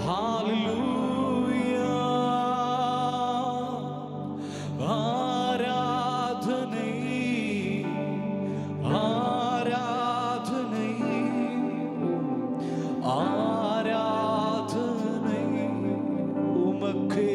Hallelujah ആരാധനൈ ആരാധനൈ ആരാധനൈ ഉമക്കേ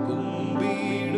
കുമ്പിടുന്നു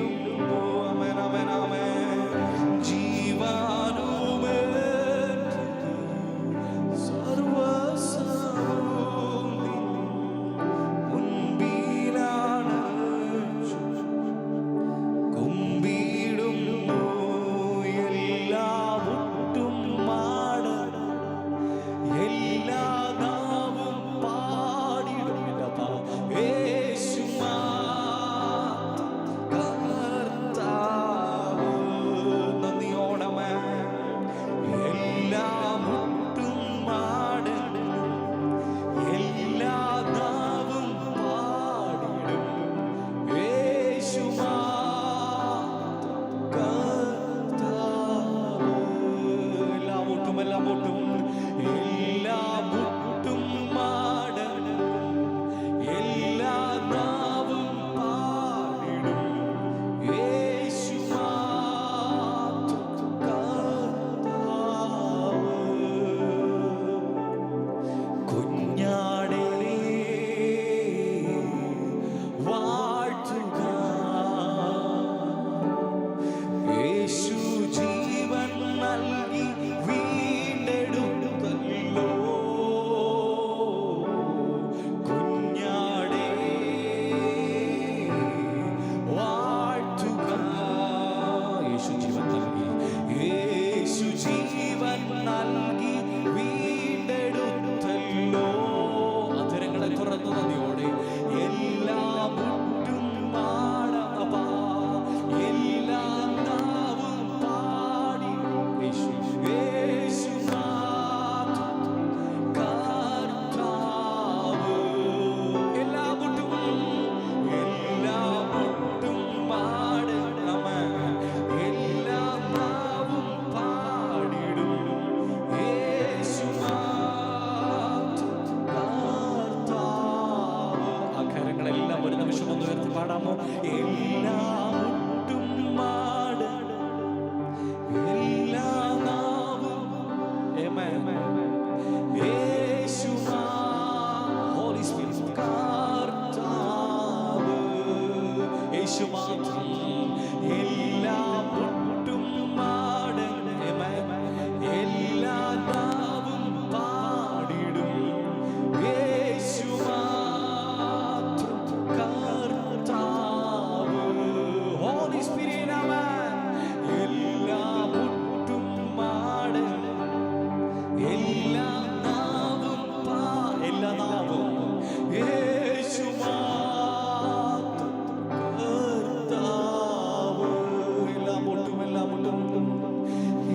യേശു മാത്രം. എല്ലാ മുട്ടും മാടണം, എല്ലാ നാവും പാടിടും യേശു മാത്രം കർത്താവ്. ഹോളി സ്പിരിറ്റ് ആമേൻ. എല്ലാ മുട്ടും മാടണം, എല്ലാ നാവും എല്ലാ നാവും യേശു മാത്രം കർത്താവ്. എല്ലാ മുട്ടും എല്ലാ മുട്ടും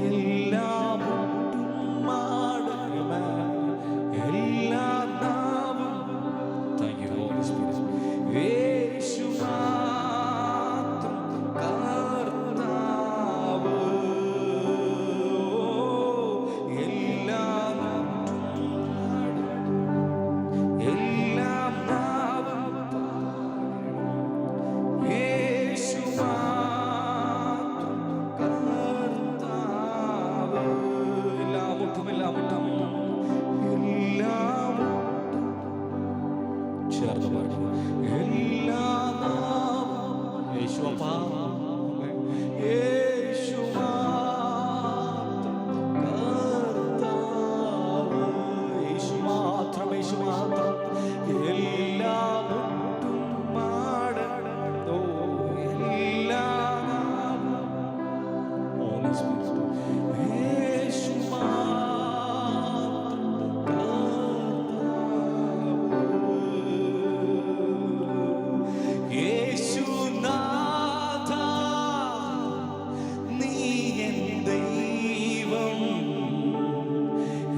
എല്ലാ മുട്ടും മാടണം, എല്ലാ നാവും. Thank you holy spirit. യേശു മാത്രം കർത്താവ്. എല്ലാ മുട്ടും എല്ലാ നാവും യേശു മാത്രം കർത്താവ്. എല്ലാ മുട്ടും എല്ലാ മുട്ടും എല്ലാ മുട്ടും ചേർന്ന് പാടും. എല്ലാ നാവും യേശു അപ്പാ, യേശു മാത്രം കർത്താവ്. യേശു മാത്രം യേശു മാത്രം. എല്ലാ മുട്ടും മാടണം, എല്ലാ നാവും ഹോളി സ്പിരിറ്റ്. യേശു മാത്രം കർത്താവ്. യേശുനാഥ നീ എൻ ദൈവം.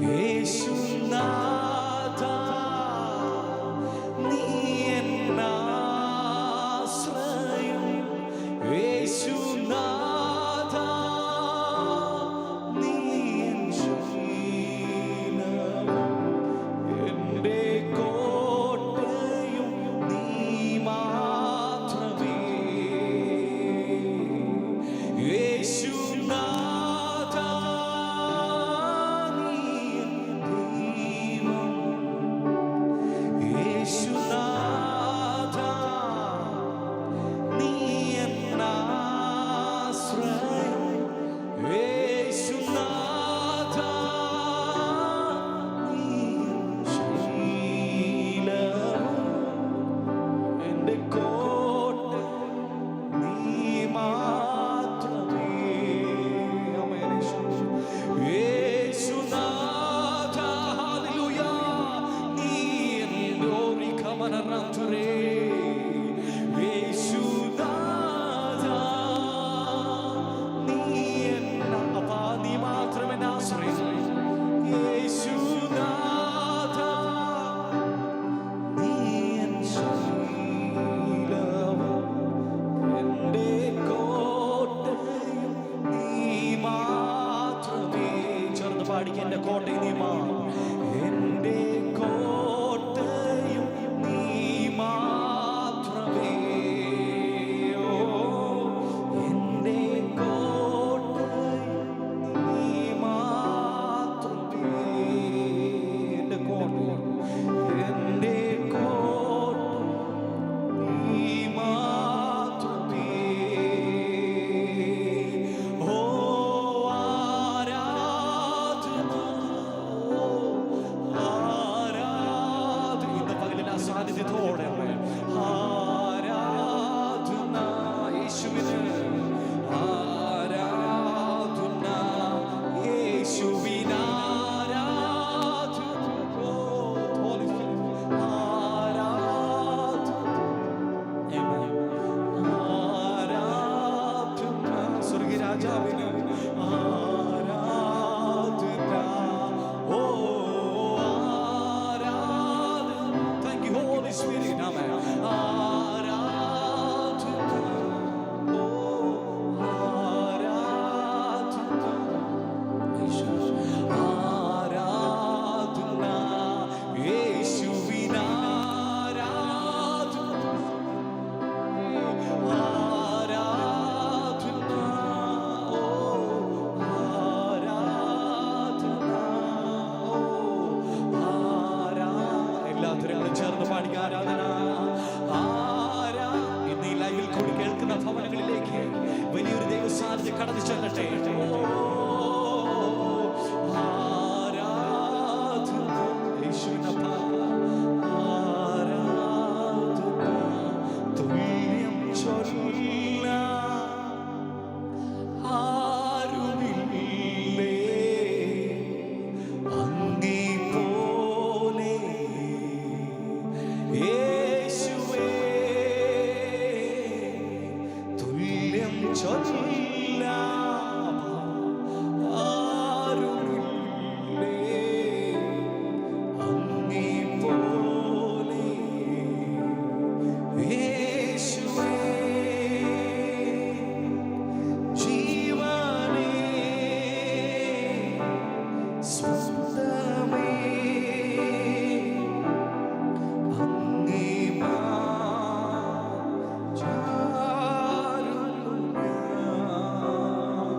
യേശുനാഥ നീ എൻ ആശ്രയം. യേശുനാഥ നീ എൻ ശീലം. എൻ്റെ കോട്ടയും നീ മാത്രമേ. യേശുനാഥ നീ എൻ ദൈവം. യേശുനാഥ നീ എൻ ആശ്രയം. യേശുനാഥ നീ എൻ ശീലം. എൻ്റെ കോട്ട നീ മാത്രമേ. ആമേൻ. യേശുനാഥ ഹല്ലേലൂയ. നീ എൻ ഗ്ലോറി കമനറത്തുരേ. യേശുനാഥ നീ എൻ അപ്പാ, നീ മാത്രം എൻ ആശ്രയം. യേശുനാഥ നീ എൻ ശീലവും എൻ്റെ കോട്ടയും നീ മാത്രമേ. ചേർന്ന് പാടിക്ക്. എൻ്റെ കോട്ടയും നീ മാത്രം. എൻ്റെ കോട്ടയും നീ മാത്രമേ. ഓ എൻ്റെ കോട്ടയും നീ മാത്രമേ. എൻ്റെ കോട്ടയും എൻ്റെ കോട്ട നീ മാത്രമേ. ഓ ആരാധന, ഓ ആരാധന. ഇന്ന് പകലിൽ ആ സാന്നിധ്യത്തോടെ ആരാധന യേശുവിന്. ആരാധന യേശുവിന്. ആരാധന. Oh holy spirit. ആരാധന. ആമേൻ. ആരാധന സ്വർഗീയ രാജാവിന്. ആരാധന. ഓ ആരാധന. Thank you holy spirit. ആമേൻ. ആരാധന. ഓ ആരാധന. യേശു. ആരാധന യേശുവിന്. ആരാധന. ആരാധന. ഓ കടന്നു ചെല്ലട്ടെ. ആരാധന യേശുവിനപ്പാ, ആരാധന തുല്യം ചൊല്ലാൻ ആരുമില്ലേ അങ്ങേ പോലെ യേശുവേ, തുല്യം ചൊല്ലാൻ ആരുമില്ലേ അങ്ങേ പോലെ യേശുവേ. ജീവനേ സ്വന്തമേ അങ്ങേ ചാരുന്നു ഞാൻ.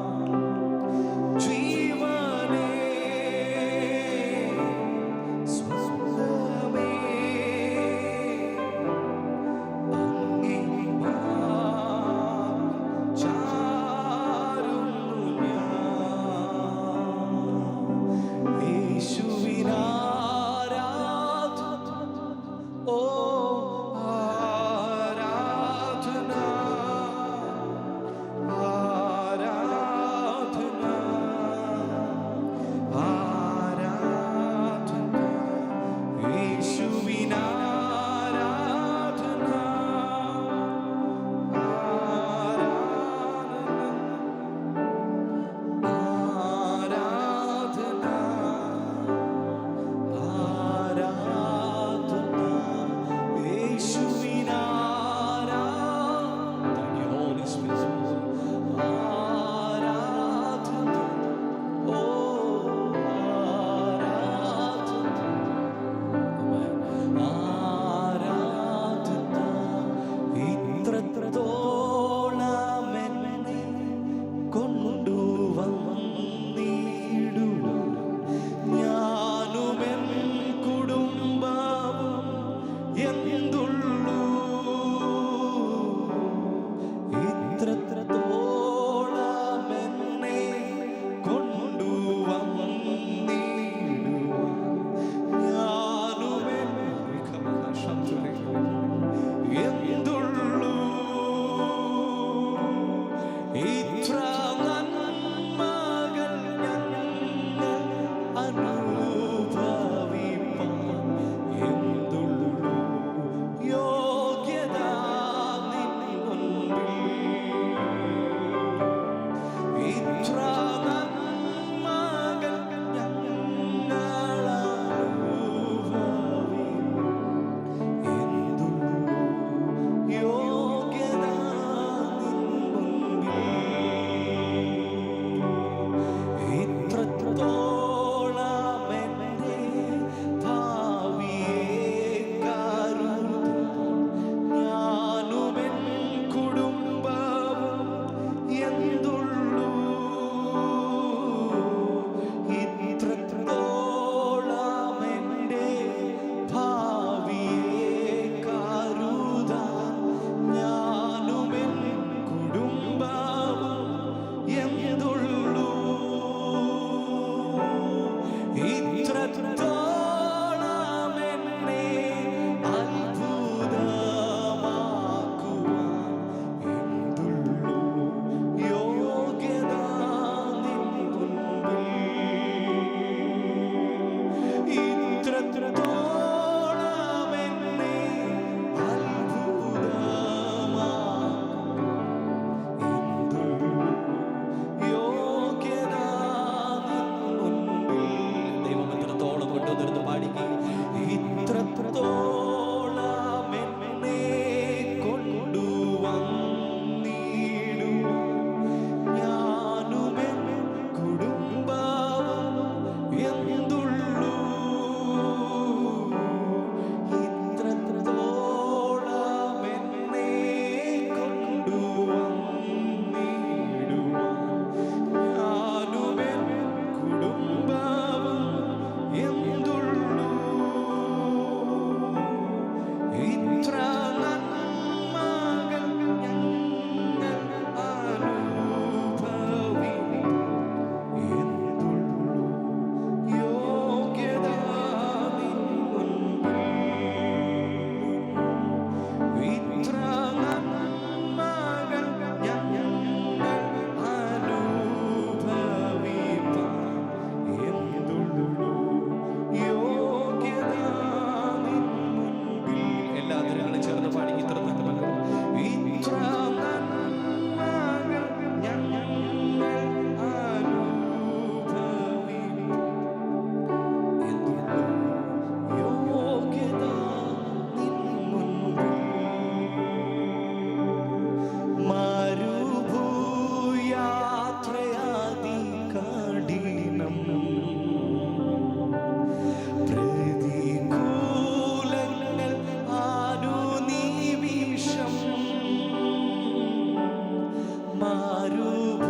മാരുഭൂയാത്ര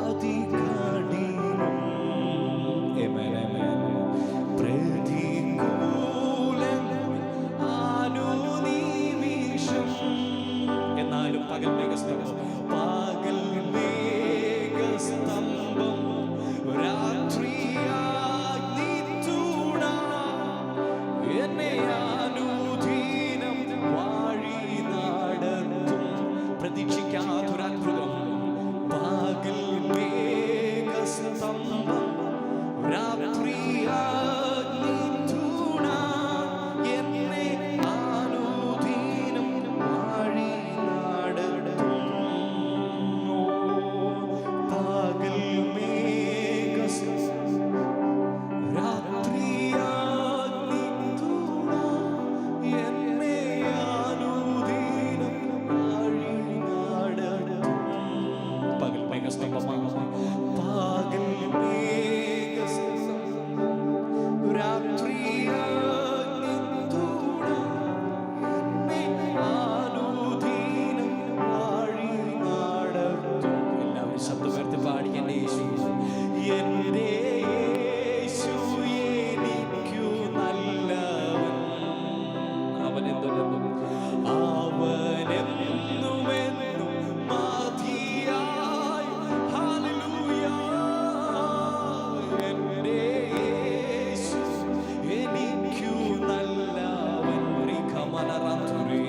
അതികഠിനം. Amen, amen. പ്രതികൂലങ്ങൾ അനുനിമിഷം. എന്നാലും പകൽ മേഘസ്തംഭം, പകൽ മേഘസ്തംഭം, രാത്രിയാഗ്നി തൂണ എന്നെ അനുദിനം വഴി നടത്തും. പ്രതീക്ഷിക്കാത്തൊരത്ഭുതം. പകൽ മേഘസ്തംഭം, രാത്രിയാഗ്നി തൂണ എന്നെ അനുദിനം വഴി നടത്തും. പകൽ മേഘസ്തംഭം, രാത്രിയാഗ്നി തൂണ എന്നെ അനുദിനം വഴി നടത്തും. പകൽ മേഘസ്തംഭമാണ്. പകൽ മേഘസ്തംഭം, രാത്രിയാഗ്നി തൂണ എന്നെ അനുദിനം വഴി നടത്തും. എല്ലാവരും ശബ്ദമുയർത്തി പാടി എൻ്റെ യേശു, എൻ്റെ യേശു എനിക്കു നല്ലവൻ. അവനെന്തും അവനെന്നുമെന്നും മതിയായി. ഹല്ലേലൂയ. എൻ്റെ യേശു എനിക്കു നല്ലവൻ. റിഖമനറന്തുരേ.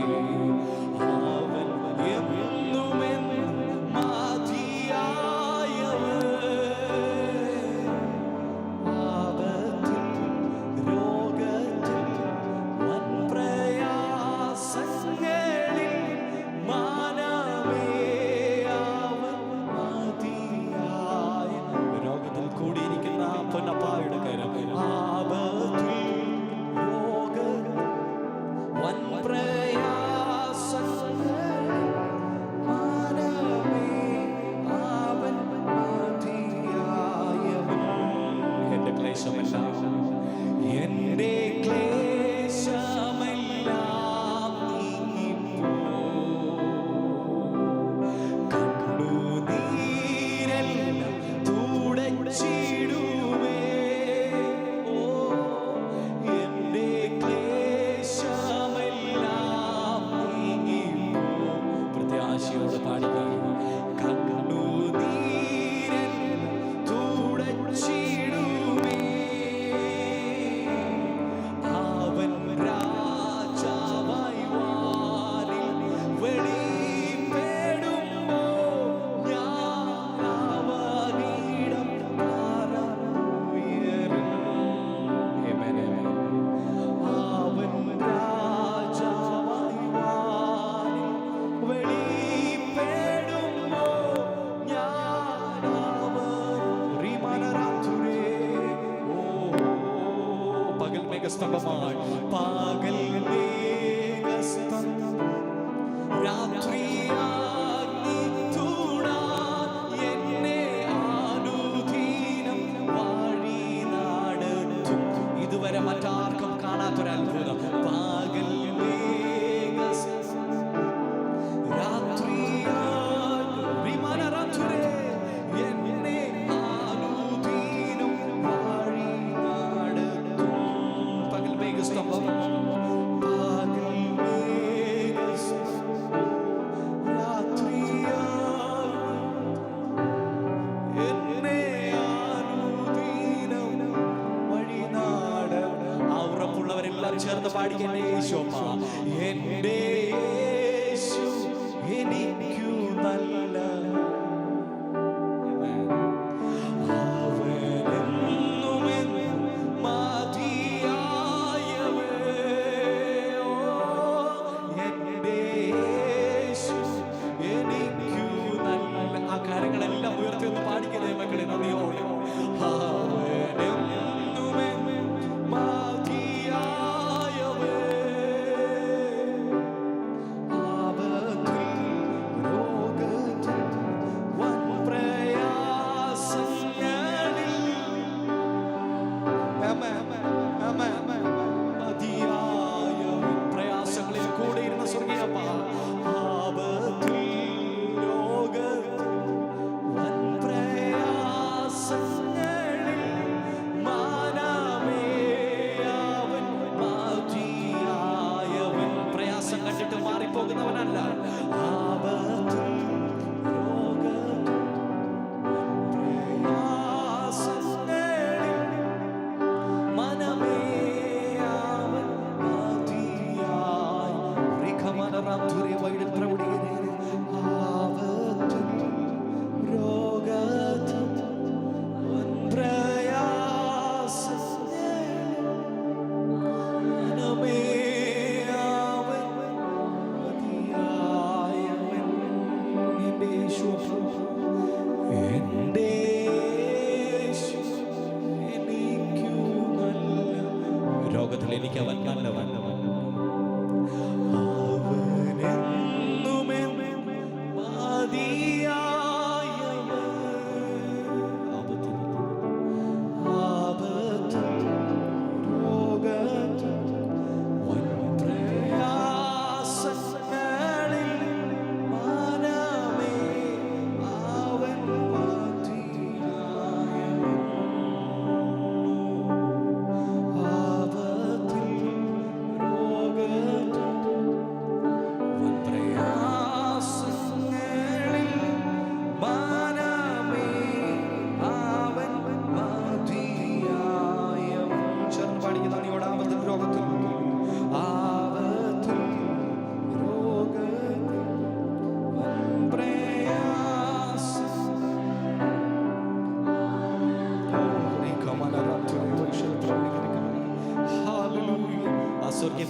അവൻ എന്നുമെന്നും മതിയായവൻ. ആപത്തിൽ രോഗത്തിൽ വൻപ്രയാസങ്ങളിൽ മാനമേ അവൻ മതിയായ. രോഗത്തിൽ കൂടിയിരിക്കുന്ന പൊന്നപ്പായുടെ കരം. ആപത്തിൽ രോഗത്തിൽ വൻപ്രയാസങ്ങളിൽ മാനമേ അവൻ മതിയായവൻ. എൻ്റെ ക്ലേശമെല്ലാം, എൻ്റെ ക്ലേശമെല്ലാം നീങ്ങിപ്പോ. കണ്ണുനീരെല്ലാം തുടച്ചിടുമേ. ഓ, എൻ്റെ ക്ലേശമെല്ലാം നീങ്ങിപ്പോ. പ്രത്യാശയോട് പാടുക. കണ്ണുനീരെല്ലാം തുടച്ചിടുമേ. അവൻ രാജാവായി വാനിൽ വെളിപ്പെടുമ്പോൾ ഞാൻ അവനിടം പറന്നുയരും. Amen, amen. അവൻ രാജാവായി വാനിൽ വെളിപ്പെടുമ്പോൾ ഞാൻ അവൻ റിമനറാത്തുരേ. ഓ, പകൽ മേഘസ്തംഭമായി. പകൽ മേഘസ്തംഭം, രാത്രിയാഗ്നി തൂണ എന്നെ അനുദിനം വഴി നടത്തും. ഇതുവരെ മറ്റാർക്കും കാണാത്തൊരത്ഭുതം. പകൽ മേഘസ്തംഭം, രാത്രിയാഗ്നി റിമനറാത്തുരേ എന്നെ അനുദിനം വഴി നടത്തും. പകൽ മേഘസ്തംഭം, പകൽ മേഘസ്തംഭം, രാത്രിയാഗ്നി എന്നെ അനുദിനം വഴി നടത്തും. ആ ഉറപ്പുള്ളവരെല്ലാം ചേർന്ന് പാടിക്കണ്ടേ യേശോപ്പ. എൻ്റെ യേശു എനിക്കു നല്ല. അവനെന്നുമെന്നും മതിയായവൻ. ഓ, എൻ്റെ യേശു എനിക്കു നല്ല. ആ കാര്യങ്ങളെല്ലാം ഉയർത്തി ഒന്ന് പാടിക്കുന്നേ മക്കളെ നന്ദിയോടെ. അവനെന്നുമെന്നും മതിയായവൻ. യേശു, എൻ്റെ യേശു എനിക്കു നല്ല. രോഗത്തിൽ എനിക്ക് അവൻ നല്ലവൻ.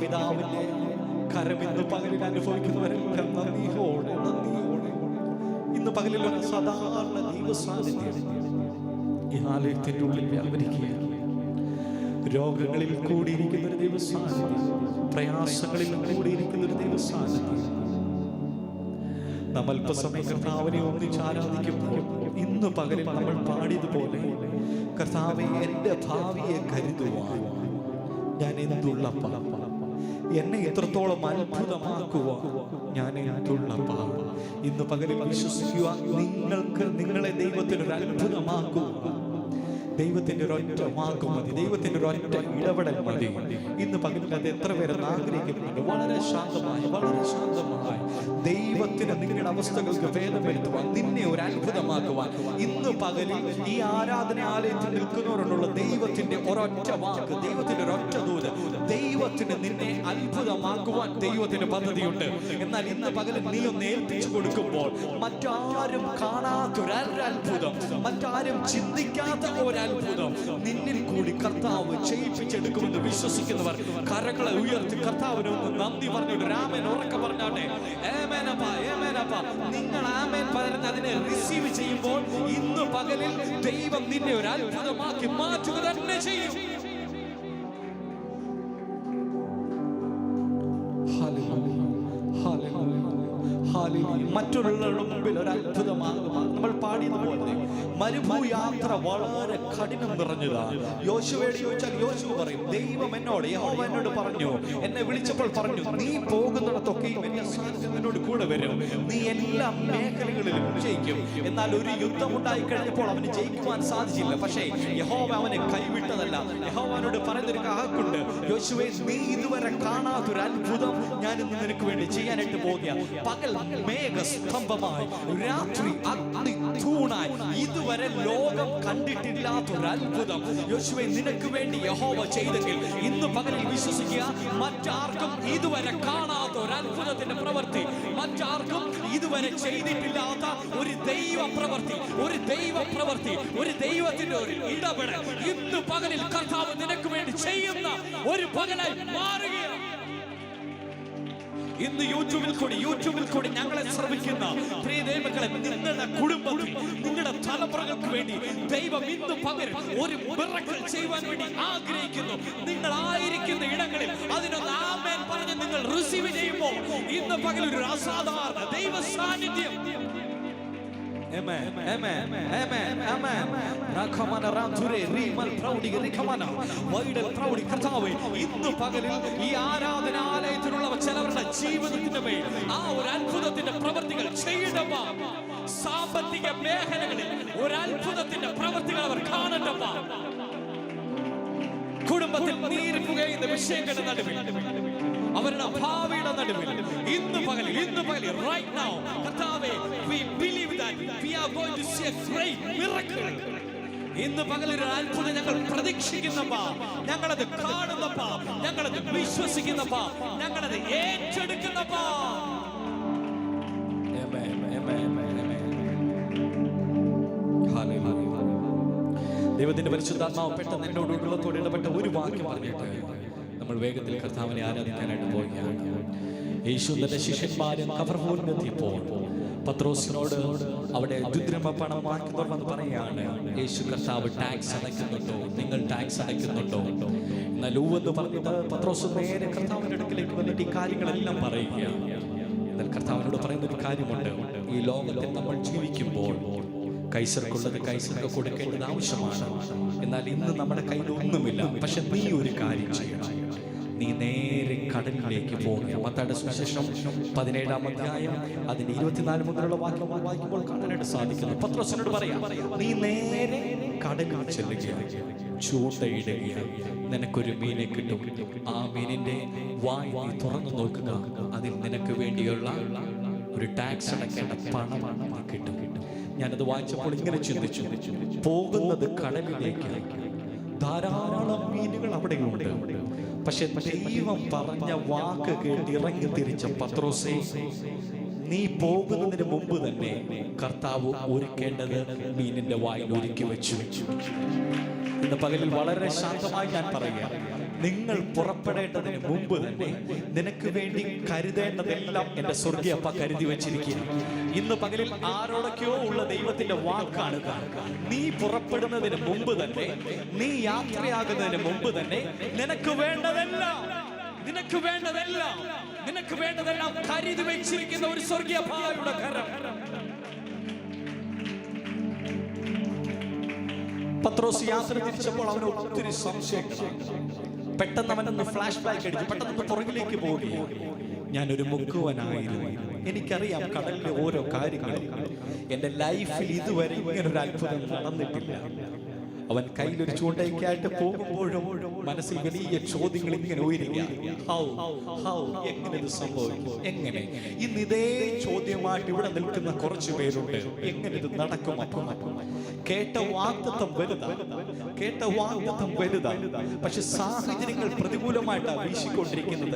പിതാവിന്റെ കരം ഇന്ന് പകലിൽ അനുഭവിക്കുന്നവരെല്ലാം നന്ദിയോടെ ഇന്ന് പകലിൽ ഒരു സാധാരണ ദൈവസാന്നിധ്യം ഈ ആലയത്തിന്റെ ഉള്ളിൽ വ്യാപരിക്കുകയാണ്. രോഗങ്ങളിൽ കൂടിയിരിക്കുന്ന ഒരു ദൈവസാന്നിധ്യം, പ്രയാസങ്ങളിൽ കൂടിയിരിക്കുന്ന ഒരു ദൈവസാന്നിധ്യം. നമ്മൾ അല്പസമയം കർത്താവിനെ ഒന്നിച്ച് ആരാധിക്കുമ്പോൾ ഇന്ന് പകലിൽ നമ്മൾ പാടിയതുപോലെ, കർത്താവേ എൻ്റെ ഭാവിയെ കരുതുവാൻ ഞാൻ എന്തുള്ളപ്പ, എന്നെ എത്രത്തോളം അത്ഭുതമാക്കുക ഞാൻ എന്തുള്ളപ്പ. ഇന്ന് പകലിൽ വിശ്വസിക്കുക, നിങ്ങൾക്ക് നിങ്ങളെ ദൈവത്തിനൊരു അത്ഭുതമാക്കുക. ദൈവത്തിന്റെ ഒരൊറ്റ വാക്ക് മതി, ദൈവത്തിന്റെ ഒരൊറ്റ ഇടപെടൽ മതി. ഇന്ന് പകലിൽ അത് എത്ര പേരെന്ന് ആഗ്രഹിക്കുന്നുണ്ട്. വളരെ ശാന്തമായി ദൈവത്തിന് നിങ്ങളുടെ അവസ്ഥകൾക്ക് ഭേദം വരുത്തുവാൻ, നിന്നെ ഒരു അത്ഭുതമാക്കുവാൻ ഇന്ന് പകലിൽ ഈ ആരാധനാലയത്തിൽ നിൽക്കുന്നവരോടുള്ള ദൈവത്തിന്റെ ഒരൊറ്റ വാക്ക്, ദൈവത്തിന്റെ ഒരൊറ്റ ദൂത്, ദൈവത്തിന് നിന്നെ അത്ഭുതമാക്കുവാൻ ദൈവത്തിന് പദ്ധതിയുണ്ട്. എന്നാൽ ഇന്ന് പകലിൽ നീ ഒന്ന് ഏൽപ്പിച്ചു കൊടുക്കുമ്പോൾ മറ്റാരും കാണാത്തൊരത്ഭുതം, മറ്റാരും ചിന്തിക്കാത്ത ഒരത്ഭുതം നിന്നിൽ കൂടി കർത്താവ് ചെയ്യിപ്പിച്ചെടുക്കുമെന്ന് വിശ്വസിക്കുന്നവർ കരങ്ങളെ ഉയർത്തി കർത്താവിന് ഒന്ന് നന്ദി പറഞ്ഞിട്ട് ആമേൻ ഉറക്കെ പറഞ്ഞാട്ടെ. നിങ്ങൾ ആമേൻ പറഞ്ഞ് അതിനെ റിസീവ് ചെയ്യുമ്പോൾ ഇന്ന് പകലിൽ ദൈവം നിന്നെ ഒരു അത്ഭുതമാക്കി മാറ്റുക തന്നെ ചെയ്യും. മറ്റുള്ളവരുടെ മുമ്പിൽ ഒരു അത്ഭുതമാകുക. നമ്മൾ പാടിയതുപോലെ മരുഭൂയാത്ര വളരെ കഠിനം നിറഞ്ഞതാണ്. യോശുവയോട് ചോദിച്ചാൽ യോശുവ പറയും, ദൈവം എന്നോട്, യഹോവ എന്നോട് പറഞ്ഞു, എന്നെ വിളിച്ചപ്പോൾ പറഞ്ഞു, നീ പോകുന്നിടത്തൊക്കെയും എന്റെ സാന്നിധ്യം നിന്നോട് കൂടെ വരും, നീ എല്ലാ മേഖലകളിലും ജയിക്കും. എന്നാൽ ഒരു യുദ്ധമുണ്ടായി കഴിഞ്ഞപ്പോൾ അവന് ജയിക്കുവാൻ സാധിച്ചില്ല. പക്ഷേ യഹോവ അവനെ കൈവിട്ടതല്ല. യഹോവ അവനോട് പറയുന്നൊരു വാക്കുണ്ട്, യോശുവേ, നീ ഇതുവരെ കാണാത്തൊരു അത്ഭുതം ഞാൻ ഇന്ന് നിനക്ക് വേണ്ടി ചെയ്യാനായിട്ട് പോകുകയാണ്. പകൽ മേഘസ്തംഭമായി, രാത്രി അഗ്നി തൂണായി, ഇതുവരെ ലോകം കണ്ടിട്ടില്ലാത്തൊരു അത്ഭുതം യോശുവേ നിനക്ക് വേണ്ടി യഹോവ ചെയ്തെങ്കിൽ ഇന്ന് പകലിൽ വിശ്വസിക്കുക, മറ്റാർക്കും ഇതുവരെ കാണാത്ത ഒരു അത്ഭുതത്തിന്റെ പ്രവൃത്തി, മറ്റാർക്കും ഇതുവരെ ചെയ്തിട്ടില്ലാത്ത ഒരു ദൈവ പ്രവൃത്തി, ഒരു ദൈവത്തിന്റെ ഒരു ഇടപെടൽ ഇന്ന് പകലിൽ കർത്താവ് നിനക്ക് വേണ്ടി ചെയ്യുന്ന ഒരു പകലായി മാറുകയാണ്. ഇന്ന് യൂട്യൂബിൽ കൂടി ഞങ്ങളെ ശ്രമിക്കുന്ന പ്രിയ ദൈവങ്ങളെ, നിങ്ങളുടെ കുടുംബത്തിൽ, നിങ്ങളുടെ തലമുറകൾക്ക് വേണ്ടി ദൈവം ഇന്ന് പകരം ഒരു മിറക്കിൾ ചെയ്യുവാൻ വേണ്ടി ആഗ്രഹിക്കുന്നു. നിങ്ങൾ ആയിരിക്കുന്ന ഇടങ്ങളിൽ അതിനൊന്ന് ആമേൻ പറഞ്ഞ് നിങ്ങൾ റിസീവ് ചെയ്യുമ്പോൾ ഇന്ന് പകൽ ഒരു അസാധാരണ ദൈവ സാന്നിധ്യം. ഇന്ന് പകലിൽ ഈ ആരാധനാലയത്തിലുള്ള ചിലവരുടെ ജീവിതത്തിന്റെ മേൽ ആ ഒരു അത്ഭുതത്തിന്റെ പ്രവൃത്തികൾ ചെയ്യണ്ടപ്പ. സാമ്പത്തിക മേഖലകളിൽ ഒരു അത്ഭുതത്തിന്റെ പ്രവൃത്തികൾ അവർ കാണണ്ടപ്പ. കുടുംബത്തിൽ നീര് പുകയുന്ന വിഷയങ്ങളുടെ നടുവിൽ, അവരുടെ ഭാവിയുടെ നടുവിൽ ഇന്ന് പകലിൽ right now കർത്താവേ, we believe that we are going to see a great miracle. ഇന്ന് പകലൊരു അത്ഭുതം ഞങ്ങൾ പ്രതീക്ഷിക്കുന്നപ്പാ, ഞങ്ങളത് കാണുന്നപ്പാ, ഞങ്ങളത് വിശ്വസിക്കുന്നപ്പാ, ഞങ്ങളത് ഏറ്റെടുക്കുന്നപ്പാ. ദൈവത്തിന്റെ പരിശുദ്ധാത്മാവ് പെട്ടെന്ന് എന്നോട് ഉള്ളത്തോട് ഇടപെട്ട ഒരു വാക്യം പറഞ്ഞിട്ട് നമ്മൾ വേഗത്തിൽ കർത്താവിനെ ആരാധിക്കാനായിട്ട് പോവുകയാണ്. യേശു തന്റെ ശിഷ്യന്മാരും കഫർനഹൂമിലെത്തിയപ്പോൾ പത്രോസിനോട് അവിടെ പണം വാങ്ങിക്കുന്നവർ പറയുകയാണ്, യേശു കർത്താവ് ടാക്സ് അടയ്ക്കുന്നുണ്ടോ? നിങ്ങൾ ടാക്സ് അടയ്ക്കുന്നുണ്ടോ? എന്നാൽ എന്ന് പറഞ്ഞിട്ട് പത്രോസ് നേരെ കർത്താവിന്റെ അടുക്കിലേക്ക് വന്നിട്ട് ഈ കാര്യങ്ങളെല്ലാം പറയുകയാണ്. എന്നാൽ കർത്താവിനോട് പറയുന്ന ഒരു കാര്യമുണ്ട്, ഈ ലോകത്തിൽ നമ്മൾ ജീവിക്കുമ്പോൾ കൈസർക്കുള്ളത് കൈസർക്ക് കൊടുക്കേണ്ടത് ആവശ്യമാണ്. എന്നാൽ ഇന്ന് നമ്മുടെ കയ്യിൽ ഒന്നുമില്ല. പക്ഷെ നീ ഒരു കാര്യം ചെയ്യണം, നീ നേരെ കടലിലേക്ക് പോകുക. മത്തായിയുടെ സുവിശേഷം 17-ാം അധ്യായം അതിന്റെ 24 മുതലുള്ള വാക്യങ്ങൾ വായിക്കുമ്പോൾ കാണാനായിട്ട് സാധിക്കുന്നു. പത്രോസിനോട് പറയാം, നീ നേരെ കടലിൽ ചെല്ലുക, ചൂണ്ടയിടുക, നിനക്കൊരു മീനെ കിട്ടും. ആ മീനിന്റെ വായ് നീ തുറന്നു നോക്കുക, അതിൽ നിനക്ക് വേണ്ടിയുള്ള ഒരു ടാക്സ് അടയ്ക്കേണ്ട പണം കിട്ടും. ഞാനത് വായിച്ചപ്പോൾ ഇങ്ങനെ ചിന്തിച്ചു, പോകുന്നത് കടലിലേക്ക്, ധാരാളം മീനുകൾ അവിടെയുണ്ട്. പക്ഷെ ദൈവം പറഞ്ഞ വാക്ക് കേട്ട് ഇറങ്ങി തിരിച്ച പത്രോസേ, നീ പോകുന്നതിന് മുമ്പ് തന്നെ കർത്താവ് ഒരുക്കേണ്ടത് മീനിന്റെ വായിൽ ഒരുക്കി വെച്ചു. ഇന്ന് പകലിൽ വളരെ ശാന്തമായി ഞാൻ പറയാം, നിങ്ങൾ പുറപ്പെടേണ്ടതിന് മുമ്പ് തന്നെ നിനക്ക് വേണ്ടി കരുതേണ്ടതെല്ലാം എന്റെ സ്വർഗീയ അപ്പ കരുതി വെച്ചിരിക്കുന്നു. ഇന്ന് പകലിൽ ആരോടൊക്കെയോ ഉള്ള ദൈവത്തിന്റെ വാക്കാണ്. നീ പുറപ്പെടുന്നതിന് മുമ്പ് തന്നെ, നീ യാത്രയാകുന്നതിന് മുമ്പ് തന്നെ നിനക്ക് വേണ്ടതെല്ലാം കരുതി വെച്ചിരിക്കുന്ന ഒരു സ്വർഗീയ അപ്പായുടെ കരം. പത്രോസ് യാത്ര തിരിച്ചപ്പോൾ അവന് ഒത്തിരി സംശയങ്ങൾ. പെട്ടെന്ന് അവനൊന്ന് ഫ്ലാഷ് ബാക്ക് അടിച്ചു, പെട്ടെന്ന് പുറകിലേക്ക് പോവുകയാണ്. ഞാനൊരു മുക്കുവനായിരുന്നു, എനിക്കറിയാം കടലിലെ ഓരോ കാര്യങ്ങളും. എന്റെ ലൈഫിൽ ഇതുവരെ ഇങ്ങനൊരു അത്ഭുതം നടന്നിട്ടില്ല. അവൻ കയ്യിലൊരു ചൂണ്ടയ്ക്കായിട്ട് പോകുമ്പോഴും മനസ്സിൽ വലിയ ചോദ്യങ്ങൾ ഇങ്ങനെ ഉയരുകയാണ്. എങ്ങനെ ഇത് സംഭവിക്കും? എങ്ങനെ? ഇന്ന് ഇതേ ചോദ്യമായിട്ട് ഇവിടെ നിൽക്കുന്ന കുറച്ചു പേരുണ്ട്. എങ്ങനെ ഇത് നടക്കും? കേട്ട വാഗ്ദത്തം വലുതാണ്, പക്ഷെ സാഹചര്യങ്ങൾ പ്രതികൂലമായിട്ടാണ് വീശിക്കൊണ്ടിരിക്കുന്നത്.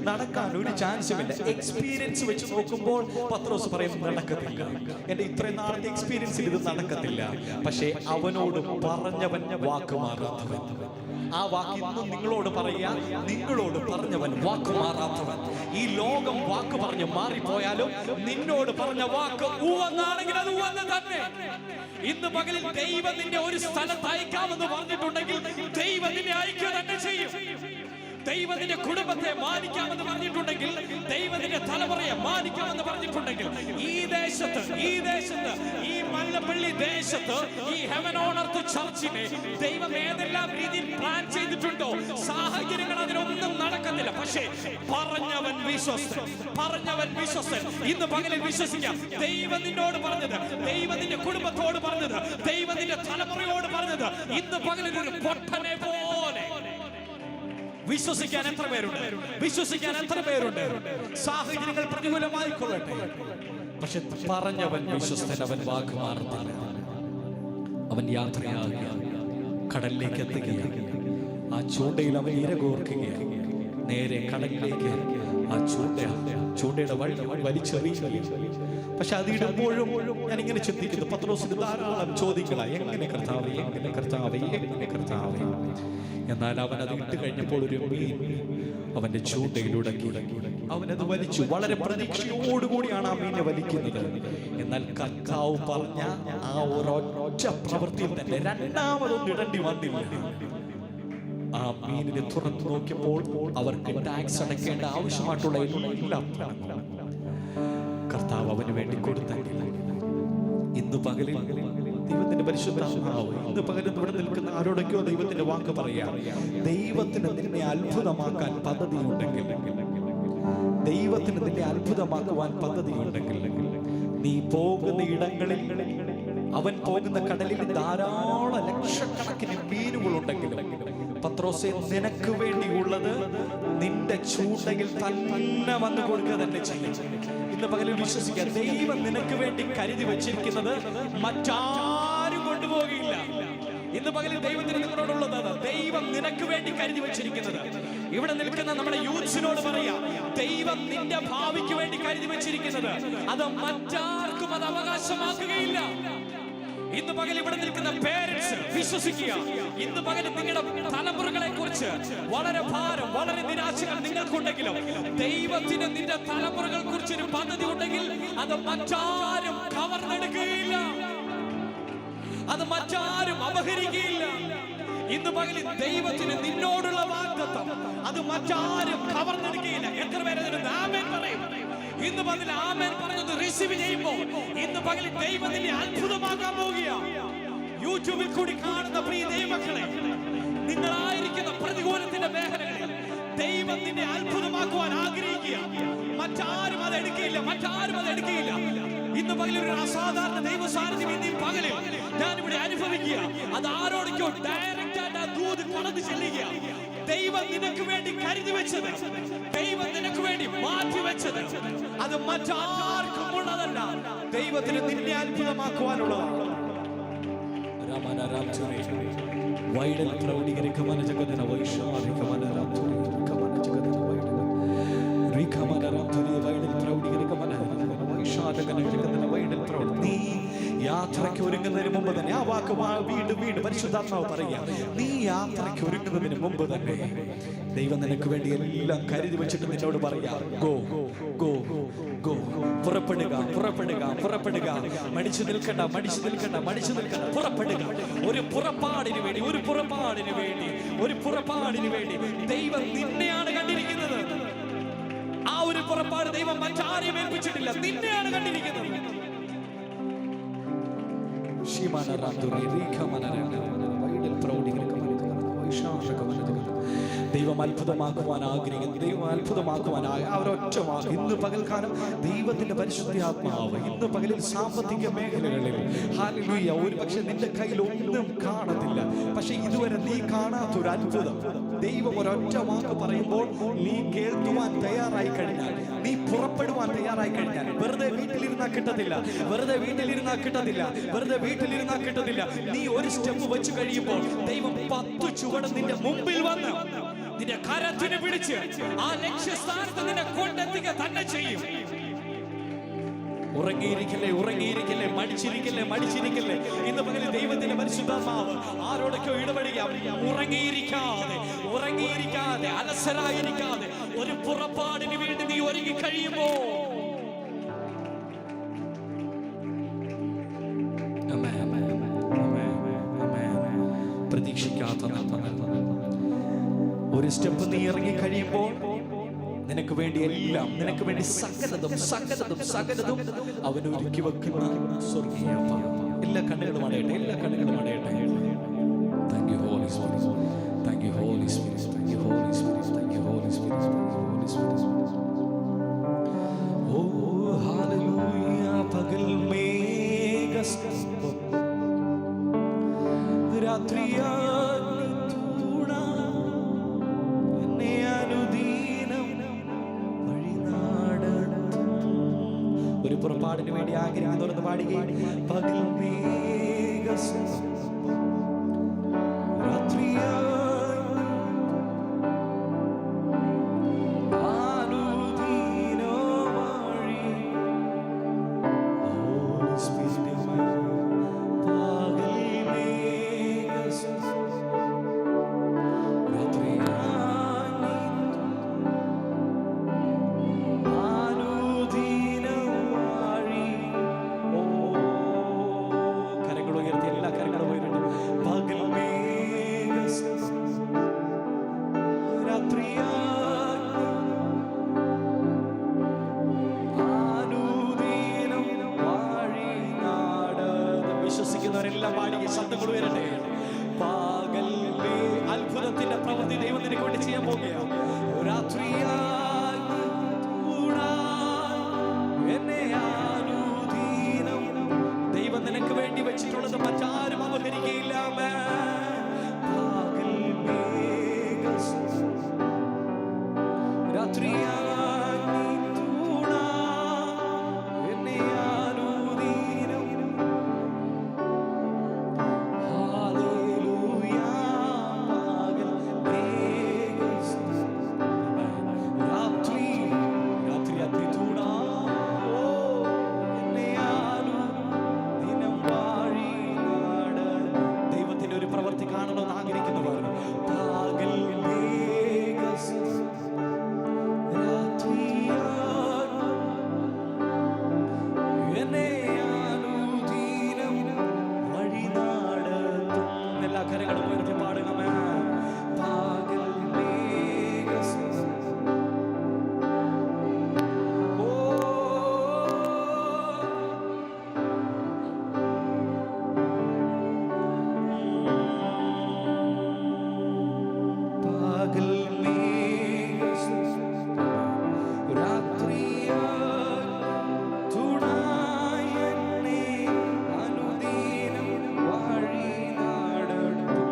നടക്കാൻ ഒരു ചാൻസുമില്ല. എക്സ്പീരിയൻസ് വെച്ച് നോക്കുമ്പോൾ പത്രോസ് പറയും, നടക്കത്തില്ല. എന്റെ ഇത്രയും നാളത്തെ എക്സ്പീരിയൻസിൽ ഇത് നടക്കത്തില്ല. പക്ഷേ അവനോട് പറഞ്ഞവൻ വാക്കുമാറാത്തവൻ. ആ വാക്ക് ഇന്നും നിങ്ങളോട് പറയാ, നിങ്ങളോട് പറഞ്ഞവൻ വാക്കുമാറാത്തവൻ. ഈ ലോകം വാക്ക് പറഞ്ഞ് മാറിപ്പോയാലും നിന്നോട് പറഞ്ഞ വാക്ക് ഉവ്വെന്നാണെങ്കിൽ അത് ഉവ്വെന്ന് തന്നെ. ഇന്ന് പകലിൽ ദൈവം നിന്നെ ഒരു സ്ഥലത്ത് അയക്കാമെന്ന് പറഞ്ഞിട്ടുണ്ടെങ്കിൽ ദൈവം നിന്നെ അയക്കുക തന്നെ ചെയ്യും. ദൈവത്തിന്റെ കുടുംബത്തെ മാനിക്കാമെന്ന് പറഞ്ഞിട്ടുണ്ടെങ്കിൽ, ദൈവത്തിന്റെ തലമുറയെ മാനിക്കാമെന്ന് പറഞ്ഞിട്ടുണ്ടെങ്കിൽ, ഈ ദേശത്ത് ഈ മല്ലപ്പള്ളി ദേശത്ത് ഈ ഹെവൻ ഓൺ എർത്ത് ചർച്ചിനെ ദൈവം ഏതെല്ലാം രീതിയിൽ പ്ലാൻ ചെയ്തിട്ടുണ്ടോ, സാഹചര്യങ്ങൾ അതിനൊന്നും നടക്കത്തില്ല. പക്ഷേ പറഞ്ഞവൻ വിശ്വസ്തൻ. ഇന്ന് പകലിൽ വിശ്വസിക്കാം. ദൈവം നിന്നോട് പറഞ്ഞത്, ദൈവം നിന്റെ കുടുംബത്തോട് പറഞ്ഞത്, ദൈവം നിന്റെ തലമുറയോട് പറഞ്ഞത് ഇന്ന് പകലിൽ ഒരു പൊട്ടനെ പോലെ വിശ്വസിക്കാൻ എത്ര പേരുണ്ട്? സാഹചര്യങ്ങൾ പ്രതികൂലമായി കൊള്ളട്ടെ, പക്ഷെ പറഞ്ഞവൻ വിശ്വസ്തൻ. അവൻ വാക്ക് മാറത്തില്ല. അവൻ യാത്രയാകുക, കടലിലേക്ക് എത്തുകയാണ്. ആ ചൂണ്ടയിൽ അവൻ ഇരകോർക്കുകയാണ്. നേരെ കടലിലേക്ക് ആ ചൂണ്ടയുടെ വഴി വലിച്ചെറിയുകയാണ്. പക്ഷെ അതിടുമ്പോഴും ഞാനിങ്ങനെ ചിന്തിക്കുന്നു, പത്രോസിന് ധാരാളം ചോദ്യങ്ങളായി. എങ്ങനെ കർത്താവേ? എന്നാൽ അവൻ അത് ഇട്ട് കഴിഞ്ഞപ്പോൾ ഒരു മീൻ അവന്റെ ചൂണ്ടയിലുടക്കി. അവനത് വലിച്ചു. വളരെ പ്രതീക്ഷയോടുകൂടിയാണ് ആ മീനെ വലിക്കുന്നത്. എന്നാൽ കർത്താവ് പറഞ്ഞ ആ ഒരൊറ്റ പ്രവൃത്തിയിൽ തന്നെ രണ്ടാമതൊന്നും ഇടേണ്ടി വന്നില്ല. ആ മീനിനെ തുറന്നു നോക്കിയപ്പോൾ അവർക്ക് ടാക്സ് അടയ്ക്കേണ്ട ആവശ്യമായിട്ടുള്ള എല്ലാം കർത്താവ് അവന് വേണ്ടി കൊടുത്തെങ്കിൽ, ഇന്ന് പകലിൽ ദൈവത്തിന്റെ പരിശുദ്ധാത്മാവ് ഇന്ന് പകലും ഇവിടെ നിൽക്കുന്ന ആരോടൊക്കെയോ ദൈവത്തിന്റെ വാക്ക് പറയാം. ദൈവത്തിന് നിന്നെ അത്ഭുതമാക്കാൻ പദ്ധതിയുണ്ടെങ്കിൽ, ദൈവത്തിന് നിന്നെ അത്ഭുതമാക്കുവാൻ പദ്ധതിയുണ്ടെങ്കിൽ, നീ പോകുന്ന ഇടങ്ങളിൽ, അവൻ പോകുന്ന കടലിൽ ധാരാളം ലക്ഷക്കണക്കിന് മീനുകളുണ്ടെങ്കിലും, പത്രോസേ, നിനക്ക് വേണ്ടിയുള്ളത് നിന്റെ ചൂണ്ടയിൽ തന്നെ വന്നു കൊടുക്കുക തന്നെ ചെയ്യും. ഇന്ന് പകലിൽ വിശ്വസിക്കുക, ദൈവം നിനക്ക് വേണ്ടി കരുതി വെച്ചിരിക്കുന്നത് മറ്റാരും കൊണ്ടുപോകില്ല. ഇന്ന് പകലിൽ ദൈവത്തിന് നിങ്ങളോടുള്ളത്, ദൈവം നിനക്ക് വേണ്ടി കരുതി വെച്ചിരിക്കുന്നത്. ഇവിടെ നിൽക്കുന്ന നമ്മുടെ യൂത്ത്സിനോട് പറയാം, ദൈവം നിന്റെ ഭാവിക്ക് വേണ്ടി കരുതി വെച്ചിരിക്കുന്നത് അത് മറ്റാർക്കും അത് അവകാശമാക്കുകയില്ല. ഇന്ന് പകൽ ഇവിടെ നിൽക്കുന്ന പേരൻസ് വിശ്വസിക്കുക, ഇന്ന് പകൽ നിങ്ങളുടെ തലമുറകളെ കുറിച്ച് വളരെ ഭാരം, വളരെ നിരാശകൾ നിങ്ങൾക്കുണ്ടെങ്കിലും ദൈവത്തിന് നിന്റെ തലമുറകളെ കുറിച്ച് ഒരു പദ്ധതി അത് മറ്റാരും കവർന്നെടുക്കുകയില്ല, അത് മറ്റാരും അപഹരിക്കുകയില്ല. ഇന്ന് പകലിൽ ദൈവത്തിന് നിന്നോടുള്ള വാഗ്ദത്തം അത് മറ്റാരും കവർന്നെടുക്കുകയില്ല. എത്ര പേര് അതിന് ആമേൻ പറയും? ഇന്ന് പകൽ ആമേൻ പറഞ്ഞത് റിസീവ് ചെയ്യുമ്പോൾ ഇന്ന് പകലിൽ ദൈവത്തിന്റെ അത്ഭുതമാകാൻ പോവുകയാണ്. യൂട്യൂബിൽ കൂടി കാണുന്ന പ്രിയ ദൈവമക്കളെ, നിങ്ങളായിരിക്കുന്ന പ്രതികൂലത്തിന്റെ മേഖലകളിൽ ദൈവം നിന്നെ അത്ഭുതമാക്കുവാൻ ആഗ്രഹിക്കുക. മറ്റാരും അത് എടുക്കുകയില്ല, മറ്റാരും അത് എടുക്കുകയില്ല. ഇന്ന് പകലിൽ ഒരു അസാധാരണ ദൈവ സാന്നിധ്യം ഇന്ന് പകലിൽ ഞാനിവിടെ അനുഭവിക്കുക. അത് ആരോടൊക്കെയോ ഡയറക്റ്റ് ആയിട്ട് ആ ദൂത് കടന്നു ചെല്ലുക. ദൈവം നിനക്ക് വേണ്ടി കരുതി വെച്ചത്, ദൈവം നിനക്ക് വേണ്ടി മാറ്റി വെച്ചത് അത് മറ്റാർക്കും ഉള്ളതല്ല, ദൈവത്തിന് നിന്നെ അത്ഭുതമാക്കുവാനുള്ളതാണ്. വൈഡൽ പ്രൗഢീകരിക്കമന ജഗതന വൈശാലികമന രാത്രി കമന ജഗതന വൈഡൽ റികമന രാത്രി വൈഡൽ പ്രൗഢീകരിക്കമന വൈശാലികന ജഗതന വൈഡൽ പ്രൗഢി. നീ യാത്രയ്ക്ക് ഒരുങ്ങുന്നതിന് മുമ്പ് തന്നെ, ആ വാക്ക് വീണ്ടും വീണ്ടും പരിശുദ്ധാത്മാവ് പറയുക, നീ യാത്രയ്ക്ക് ഒരുങ്ങുന്നതിന് മുമ്പ് തന്നെ ദൈവം നിനക്ക് വേണ്ടി എല്ലാം കരുതി വെച്ചിട്ട് നിന്നോട് പറയാ, ഗോ ഗോ ഗോ, പുറപ്പെടുക പുറപ്പെടുക പുറപ്പെടുക, മടിച്ചു നിൽക്കണ്ട മടിച്ചു നിൽക്കണ്ട മടിച്ചു നിൽക്കണ്ട, പുറപ്പെടുക. ഒരു പുറപ്പാടിന് വേണ്ടി, ഒരു പുറപ്പാടിന് വേണ്ടി, ഒരു പുറപ്പാടിന് വേണ്ടി ദൈവം നിന്നെയാണ് കണ്ടിരിക്കുന്നത്. ആ ഒരു പുറപ്പാട് ദൈവം മറ്റാരെയും ഏൽപ്പിച്ചിട്ടില്ല, നിന്നെയാണ് കണ്ടിരിക്കുന്നത്. ദൈവം അത്ഭുതമാക്കുവാൻ ആഗ്രഹിക്കുന്നു, ദൈവം അത്ഭുതമാക്കുവാൻ ഒരൊറ്റ വാക്ക്. ഇന്ന് പകൽക്കാലം ദൈവത്തിന്റെ പരിശുദ്ധാത്മാവ് ഇന്ന് പകലിൽ സാമ്പത്തിക മേഖലകളിൽ ഹല്ലേലൂയ, ഒരു പക്ഷെ നിന്റെ കയ്യിൽ ഒന്നും കാണത്തില്ല, പക്ഷെ ഇതുവരെ നീ കാണാത്തൊരു അത്ഭുതം ദൈവം ഒരൊറ്റ വാക്ക് പറയുമ്പോൾ നീ കേൾക്കുവാൻ തയ്യാറായി കഴിഞ്ഞാൽ, നീ പുറപ്പെടുവാൻ തയ്യാറായി കഴിഞ്ഞാൽ, വെറുതെ വീട്ടിലിരുന്നാ കിട്ടത്തില്ല, വെറുതെ വീട്ടിലിരുന്നാ കിട്ടത്തില്ല, വെറുതെ വീട്ടിലിരുന്നാ കിട്ടത്തില്ല. നീ ഒരു സ്റ്റെപ്പ് വെച്ച് കഴിയുമ്പോൾ ദൈവം 10 ചുവട് നിന്റെ മുമ്പിൽ വന്ന് നിന്റെ കരത്തിന് പിടിച്ച് ആ ലക്ഷ്യസ്ഥാനത്ത് നിന്നെ കൊണ്ടെത്തുക തന്നെ ചെയ്യും. ഉറങ്ങിയിരിക്കല്ലേ, ഉറങ്ങിയിരിക്കല്ലേ, മടിച്ചിരിക്കല്ലേ, മടിച്ചിരിക്കല്ലേ. ഇന്ന് പകൽ ദൈവത്തിന്റെ പരിശുദ്ധാത്മാവ് ആരോടൊക്കെ ഇടപെടുക. ഉറങ്ങിയിരിക്കാതെ, ഉറങ്ങിയിരിക്കാതെ, അലസരായിരിക്കാതെ ഒരു പുറപ്പാടിന് വേണ്ടി നീ ഒരുങ്ങി കഴിയുമ്പോ പ്രതീക്ഷിക്കാത്ത ഒരു സ്റ്റെപ്പ് നീ ഇറങ്ങി കഴിയുമ്പോൾ നിനക്ക് വേണ്ടി എല്ലാം, നിനക്ക് വേണ്ടി സകലതും സകലതും സകലതും അവൻ ഒരുക്കി വെക്കുന്ന സ്വർഗീയ. എല്ലാ കണ്ണുകളും അടയട്ടെ, എല്ലാ കണ്ണുകളും അടയട്ടെ. Thank you holy spirit, thank you holy spirit, thank you holy spirit, thank you holy spirit, thank you holy spirit. ഓ ഹല്ലേലൂയ. പകൽ മേഘസ്തംഭം, രാത്രിയായി തൂണ, എന്നെ അനുദീനം വഴിനാടത്തും. ഒരു പുറപ്പാടിന് വേണ്ടി ആഗ്രഹിക്കുന്നവരെന്ന് പാടുകയും, പകൽ മേഘസ്തംഭം, രാത്രിയായി അനുദീനം വഴി. ഹോളി സ്പിരിറ്റ്, വിശ്വസിക്കുന്നവരെല്ലാം പാടി ശബ്ദങ്ങൾ ഉയരട്ടെ. പകൽ അത്ഭുതത്തിന്റെ പ്രവൃത്തി ദൈവം നിനക്ക് വേണ്ടി ചെയ്യാൻ പോകുകയാണ്. രാത്രിയായി എന്നെ അനുദീനം ദൈവം നിനക്ക് വേണ്ടി വെച്ചിട്ടുള്ളത് മറ്റാരും അപഹരിക്കുകയില്ല. പകൽ രാത്രിയായി എന്നെ അനുദിനം വഴി നടത്തും. എല്ലാ കരങ്ങളും ഉയർത്തി പാടണമേ. പകൽ മേഘസ്വരം. പകൽ മേഘസ്വരം രാത്രിയാൽ തുണായെന്നെ അനുദിനം വഴി നടത്തും.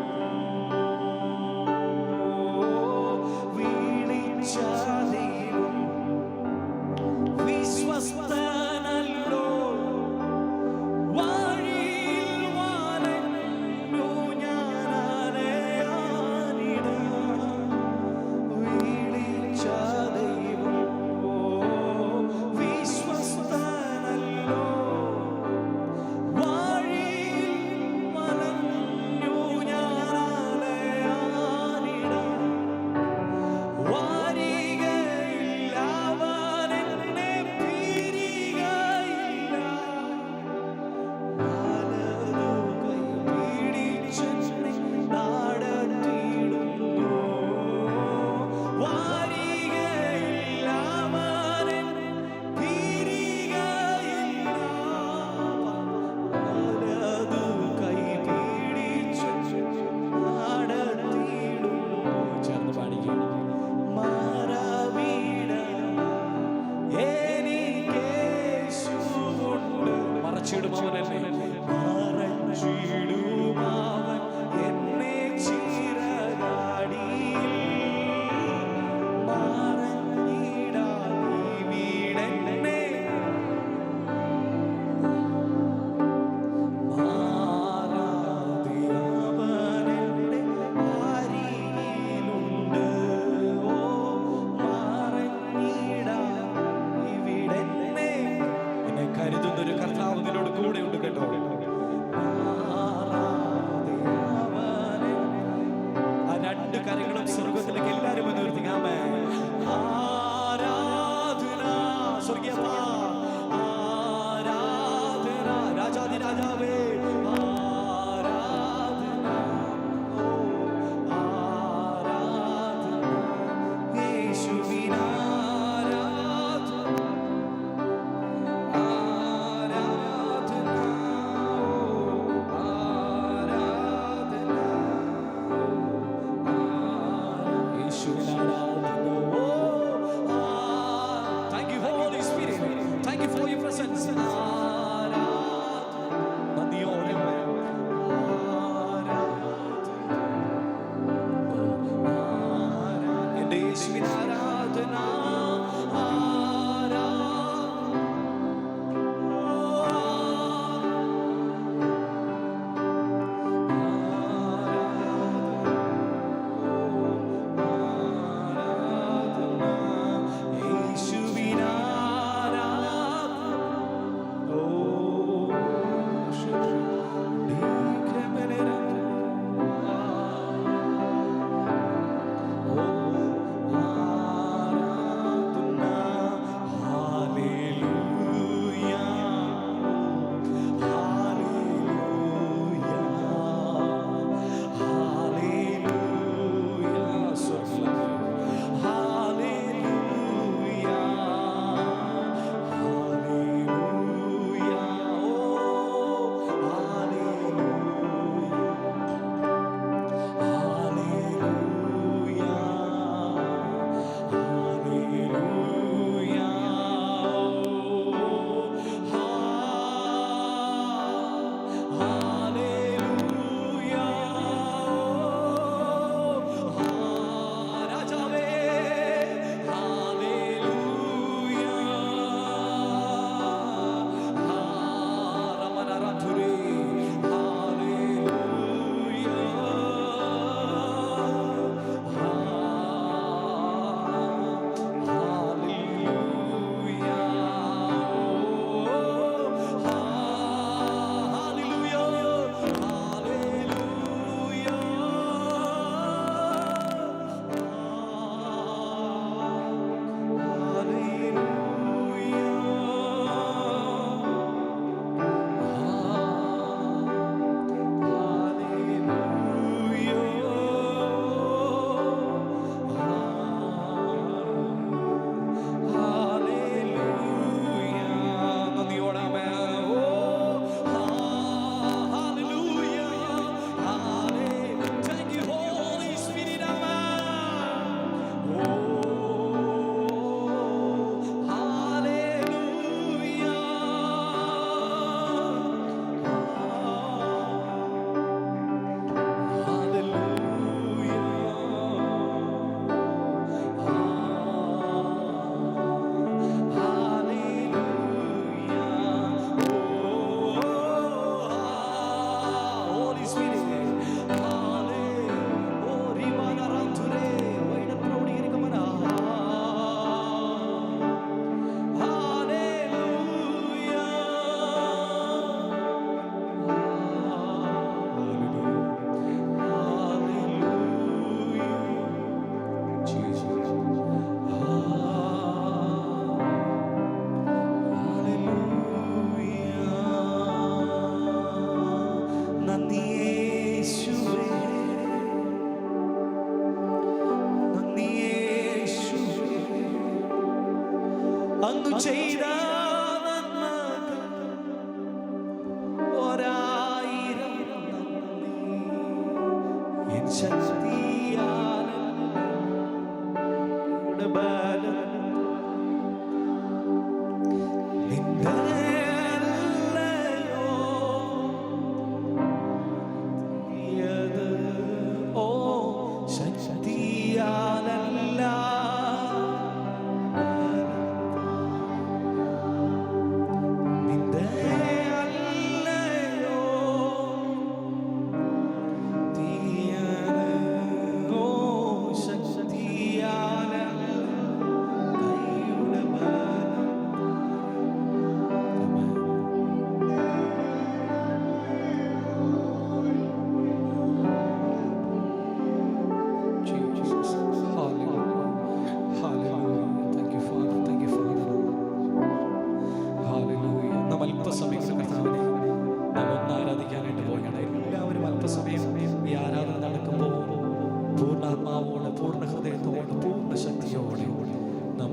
വിളിച്ച ദൈവം വിശ്വസ്തനല്ലോ, വഴിയിൽ വലഞ്ഞു ഞാൻ അലയാനിടാ. വിളിച്ച ദൈവം വിശ്വസ്തനല്ലോ, വഴിയിൽ വലഞ്ഞു ഞാൻ അലയാനിടാ. വാരികയില്ല അവനെന്നെ പിരികയില്ല. വലതു കൈ പിടിച്ചെന്നെ നടത്തിയിടുന്നു. വാരികയില്ല അവനെന്നെ പിരികയില്ല. വലതു കൈ പിടിച്ചെന്നെ നടത്തിയിടുന്നു. ചേർന്ന് പാടിക്കും. മറച്ചിടുമവൻ എന്നെ ചിറകാടിയിൽ മറഞ്ഞിടാതിവിടെന്നെ. മാറാതെ അവനെന്റെ അരികിലുണ്ട്. ഓ മറഞ്ഞിടാതിവിടെന്നെ. എന്നെ കരുതുന്നൊരു കർത്താവ് നിന്നോട് കൂടെയുണ്ട് കേട്ടോ. മാറാതെ അവനെ. ആ രണ്ട് കരങ്ങളും സ്വർഗത്തിലേക്ക് എല്ലാവരും ഒന്ന് ഉയർത്തിക്കാമേ. ആരാധന സ്വർഗീയ ആരാധന രാജാധി രാജാവേ. ആരാധന ഓ ആരാധന യേശുവിനാരാധന. ആരാധന ഓ ആരാധന യേശുവിനാരാധന. ഓ thank you holy spirit. Thank you for your presence. ആരാധന. ശക്തിയാൽ ബലം നിന്റെ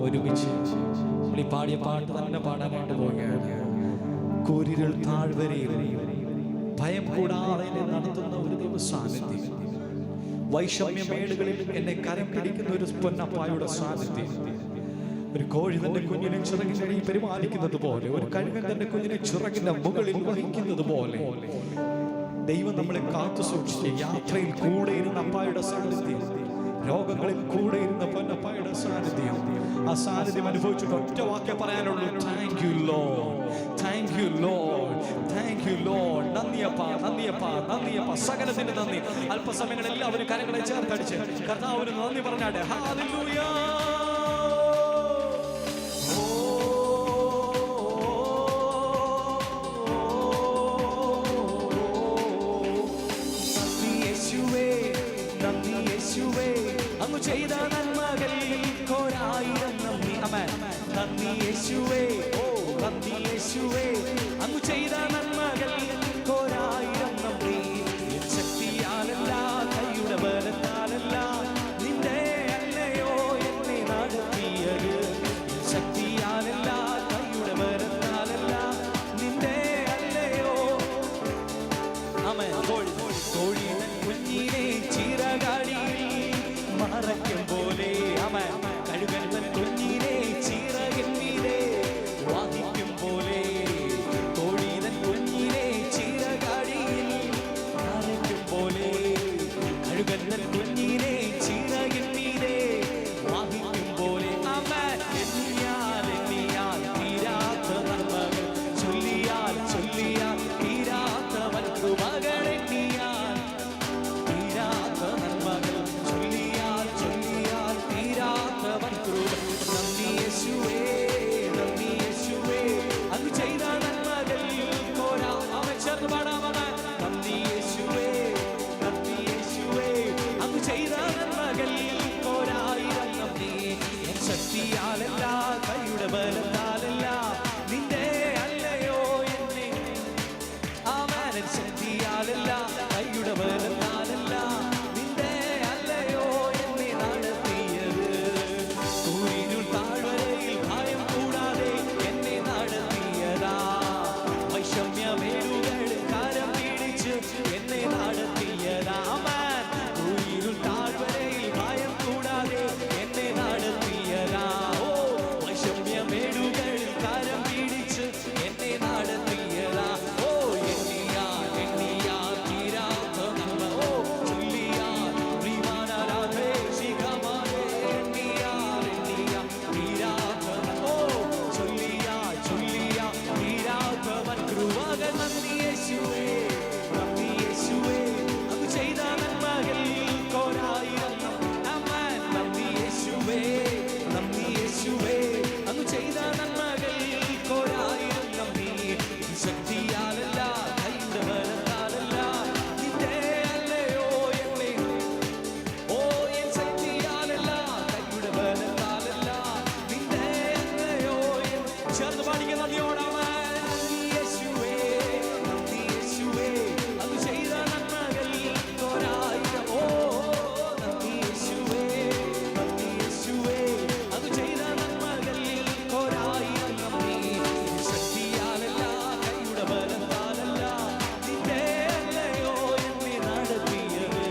ഒരുമിച്ച് നമ്മൾ ഈ പാടിയ പാട്ട് തന്നെ പാടാനായിട്ട് പോവുകയാണ്. കൂരിരുൾ താഴ്വരയിൽ ഭയം കൂടാതെ എന്നെ നടത്തുന്ന ഒരു ദൈവസാന്നിധ്യം, വൈഷമ്യമേടുകളിൽ എന്നെ കരം പിടിക്കുന്ന ഒരു പൊന്നപ്പായുടെ സാന്നിധ്യം, ഒരു കോഴി തന്റെ കുഞ്ഞിനെ ചിറകിനടിയിൽ പരിപാലിക്കുന്നത് പോലെ, ഒരു കഴുകൻ തന്റെ കുഞ്ഞിനെ ചിറകിന്റെ മുകളിൽ വഹിക്കുന്നത് പോലെ ദൈവം നമ്മളെ കാത്തു സൂക്ഷിച്ച് യാത്രയിൽ കൂടെ ഇരുന്ന അപ്പായുടെ സാന്നിധ്യം, രോഗങ്ങളിൽ കൂടെ ഇരുന്ന പൊന്നപ്പായുടെ സാന്നിധ്യം, ആ സാന്നിധ്യം അനുഭവിച്ചിട്ട് ഒറ്റ വാക്യം പറയാനുള്ളൂ, thank you lord, thank you lord, thank you lord. നന്ദിയപ്പ, നന്ദിയപ്പ, നന്ദിയപ്പ, സകലത്തിന് നന്ദി. അല്പസമയങ്ങളിൽ എല്ലാവരും കരങ്ങളെ ചേർത്തടിച്ച് കർത്താവിന് നന്ദി പറഞ്ഞാട്ടെ. ഹല്ലേലൂയ. അങ്ങ് ചെയ്ത നന്മകൾക്കൊരായിരം നന്ദി. ആമേൻ. നന്ദി യേശുവേ, ഓ നന്ദി യേശുവേ, അങ്ങ് ചെയ്ത നന്മകൾക്കൊരായിരം നന്ദി. ശക്തിയാലല്ല, കൈയുടെ ബലത്താലല്ല, നിന്റെ അല്ലയോ എന്നെ നടത്തിയത്. ശക്തിയാലല്ല, കൈയുടെ ബലത്താലല്ല, നിന്റെ അല്ലയോ. ആമേൻ. കോഴിതൻ കുഞ്ഞിനെ ചിറകടിയിൽ മറയ്ക്കും പോലെ, ആമേൻ, കഴുകൻ തൻ കുഞ്ഞിനെ ചിറകിൻ മീതെ വഹിക്കും പോലെ, കോഴിതൻ കുഞ്ഞിനെ ചിറകടിയിൽ മറയ്ക്കും പോലെ, കഴുകൻ തൻ കുഞ്ഞിനെ ചിറകിൻ മീതെ വഹിക്കും പോലെ. ആമേൻ. എണ്ണിയാൽ എണ്ണിയാൽ തീരാത്ത നന്മകൾ, ചൊല്ലിയാൽ ചൊല്ലിയാൽ തീരാത്തവൻ കൃപകൾ, എണ്ണിയാൽ തീരാത്ത നന്മകൾ, ചൊല്ലിയാൽ ചൊല്ലിയാൽ തീരാത്തവൻ കൃപ. നന്ദി യേശുവേ, നന്ദി യേശുവേ, അങ്ങ് ചെയ്ത നന്മകൾ കോരാ. അവൻ ചേർന്ന് പാടാമേ. നന്ദി യേശുവേ, നന്ദി യേശുവേ, അങ്ങ് ചെയ്ത നന്മകൾ കോരായിരം നന്ദി. എൻ ശക്തിയാലല്ല, കൈയുടെ ബലത്താലല്ല, നിന്റെ അല്ലയോ എന്നെ. ആമേൻ. എൻ ശക്തിയാലല്ല, കൈയുടെ ബലത്താലല്ല, നിന്റെ അല്ലയോ എന്നെ നടത്തിയത്. കൂരിരുൾ താഴ്വരയിൽ ഭയം കൂടാതെ എന്നെ നടത്തിയതാ. വൈഷമ്യമേടുകൾ കരം പിടിച്ച് എന്നെ നടത്തിയതാ. ആമേൻ. കൂരിരുൾ താഴ്വരയിൽ ഭയം കൂടാതെ എന്നെ നടത്തിയതാ. ഓ വൈഷമ്യമേടുകൾ കരം പിടിച്ച് എന്നെ നടത്തിയതാ. ഓ എണ്ണിയാൽ എണ്ണിയാൽ തീരാത്ത നന്മ, ഓ ചൊല്ലിയാൽ പ്രിയമാനാരാധേ ശിഖമാനേ. എണ്ണിയാൽ എണ്ണിയാൽ തീരാത്ത നന്മ, ഓ ചൊല്ലിയാൽ ചൊല്ലിയാൽ തീരാത്തവൻ കൃപകൾ. നന്ദി യേശുവേ, നന്ദി യേശുവേ, അങ്ങ് ചെയ്ത നന്മകൾക്കൊരായിരം നന്ദി. ആമേൻ. നന്ദി യേശുവേ, നന്ദി യേശുവേ, അങ്ങ് ചെയ്ത നന്മകൾക്കൊരായിരം നന്ദി. ശക്തിയാലല്ല, കൈയുടെ ബലത്താലല്ല, നിന്റെ അല്ലയോ എന്നെ. ഓ എൻ ശക്തിയാലല്ല, കൈയുടെ ബലത്താലല്ല, നിന്റെ അല്ലയോ എൻ. ചേർന്ന് പാടിക്കുക നന്ദിയോടാമേ. നന്ദി യേശുവേ, നന്ദി യേശുവേ, അങ്ങ് ചെയ്ത നന്മകൾക്കൊരായിരം. ഓ നന്ദി യേശുവേ, നന്ദി യേശുവേ, അങ്ങ് ചെയ്ത നന്മകൾക്കൊരായിരം നന്ദി. ശക്തിയാലല്ല, കൈയുടെ ബലത്താലല്ല, നിന്റെ അല്ലയോ എന്നെ നടത്തിയത്.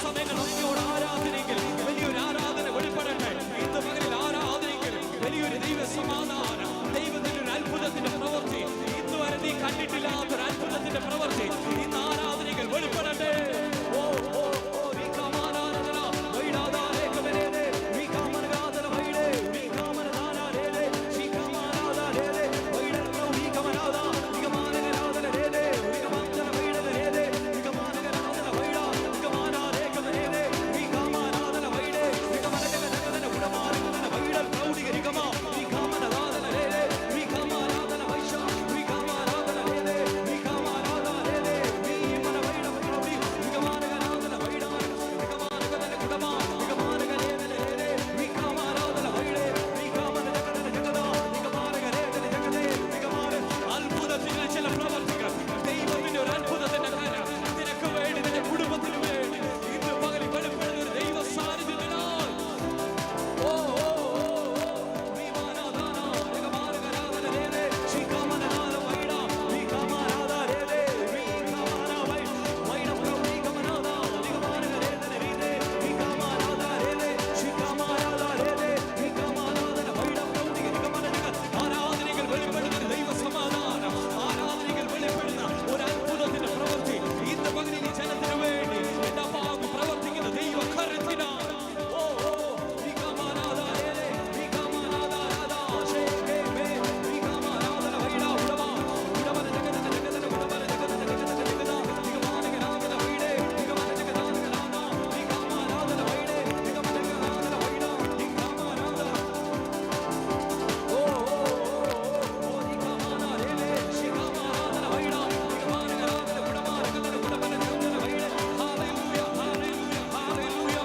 അല്പസമയങ്ങൾ നന്ദിയോട് ആരാധനയെങ്കിൽ വലിയൊരു ആരാധന വെളിപ്പെടട്ടെ. ഇന്ന് പകലിൽ ആരാധനയെങ്കിൽ വലിയൊരു ദൈവ സമാധാനം, ദൈവത്തിന്റെ ഒരു അത്ഭുതത്തിന്റെ പ്രവൃത്തി, ഇന്ന് വരെ നീ കണ്ടിട്ടില്ലാത്തൊരു അത്ഭുതത്തിന്റെ പ്രവൃത്തി ഇന്ന് ആരാധനകൾ വെളിപ്പെടട്ടെ. ഓ ഓ ഓ വികാമാനാദന വൈഡാദാരേ കവരേദേ വികാമനാദന വൈഡേ വികാമനാദാരേ വികാമനാദാരേ വൈഡന വികാമനാദ വികാമനാദന രേദേ വികാമനാദന വൈഡേ വികാമനാദന വൈഡാ വികാമനാദേ കവരേദേ വികാമനാദന വൈഡേ വികാമനാദന ഉടമാനദന വൈഡ പ്രൗഢി വികാമ വികാമനാദന രേദേ വികാമനാദന വൈശാ വികാമനാദന രേദേ വികാമനാദന രേദേ വിമന വൈഡ പ്രൗഢി വികാമനാദന വൈഡ വികാമനാദന കുടമ വികാമനാദന രേദേ വികാമനാദന വൈഡേ വികാമനാദന ജഗദാ വികാമനാദന രേദേ ജഗദേ വികാമന അത്ഭുതത്തിന്റെ ചില പ്രവർത്തികൾ, ദൈവത്തിന്റെ ഒരു അത്ഭുതത്തിന്റെ കാര്യം നിനക്ക് വേണ്ടി, നിന്റെ കുടുംബത്തിന് വേണ്ടി ഇന്ന് പകൽ വെളിപ്പെടുന്ന ഒരു ദൈവ സാന്നിധ്യത്തിനാൽ ഓ ഓ വിമാനാദാന വികാമനാദന രേദേ വികാമനാദന വൈഡ വികാമനാദന രേദേ വികാമനാദന വൈഡ പ്രൗഢി വികാമനാദ വികാമനാദന രേദേ വികാമനാദന രേദേ വികാമനാദന രേദേ വികാമനാദന വൈഡ പ്രൗഢി വികാമനാദന. ആരാധനകൾ വെളിപ്പെടുന്ന ഒരു ദൈവ സമാധാനം, ആരാധനകൾ വെളിപ്പെടുന്ന ഒരു അത്ഭുതത്തിന്റെ പ്രവൃത്തി ഇന്ന് പകലിൽ ഈ ജനത്തിന് വേണ്ടി എന്റെ അപ്പാവ് പ്രവർത്തിക്കുന്ന ദൈവ കരത്തിനാണ്. ഓ ഓ വികാമനാദന രേദേ വികാമനാദന ശേഖേ മേ വികാമനാദന വൈഡ ഉടമ ഉടമന ജഗദന ജഗദന ഉടമന ജഗദന ജഗദന ജഗദ വികാമനാദന വൈഡേ വികാമനാദന വികാമനാദന വൈഡേ വികാമനാദന വൈഡ വികാമനാദന ഓ ഓ ഓ വികാമനാദന രേദേ വികാമനാദന വൈഡ വികാമനാദന ഉടമ ജഗദന ഉടമന ജഗദന വൈഡേ. ഹല്ലേലൂയ ഹല്ലേലൂയ ഹല്ലേലൂയ.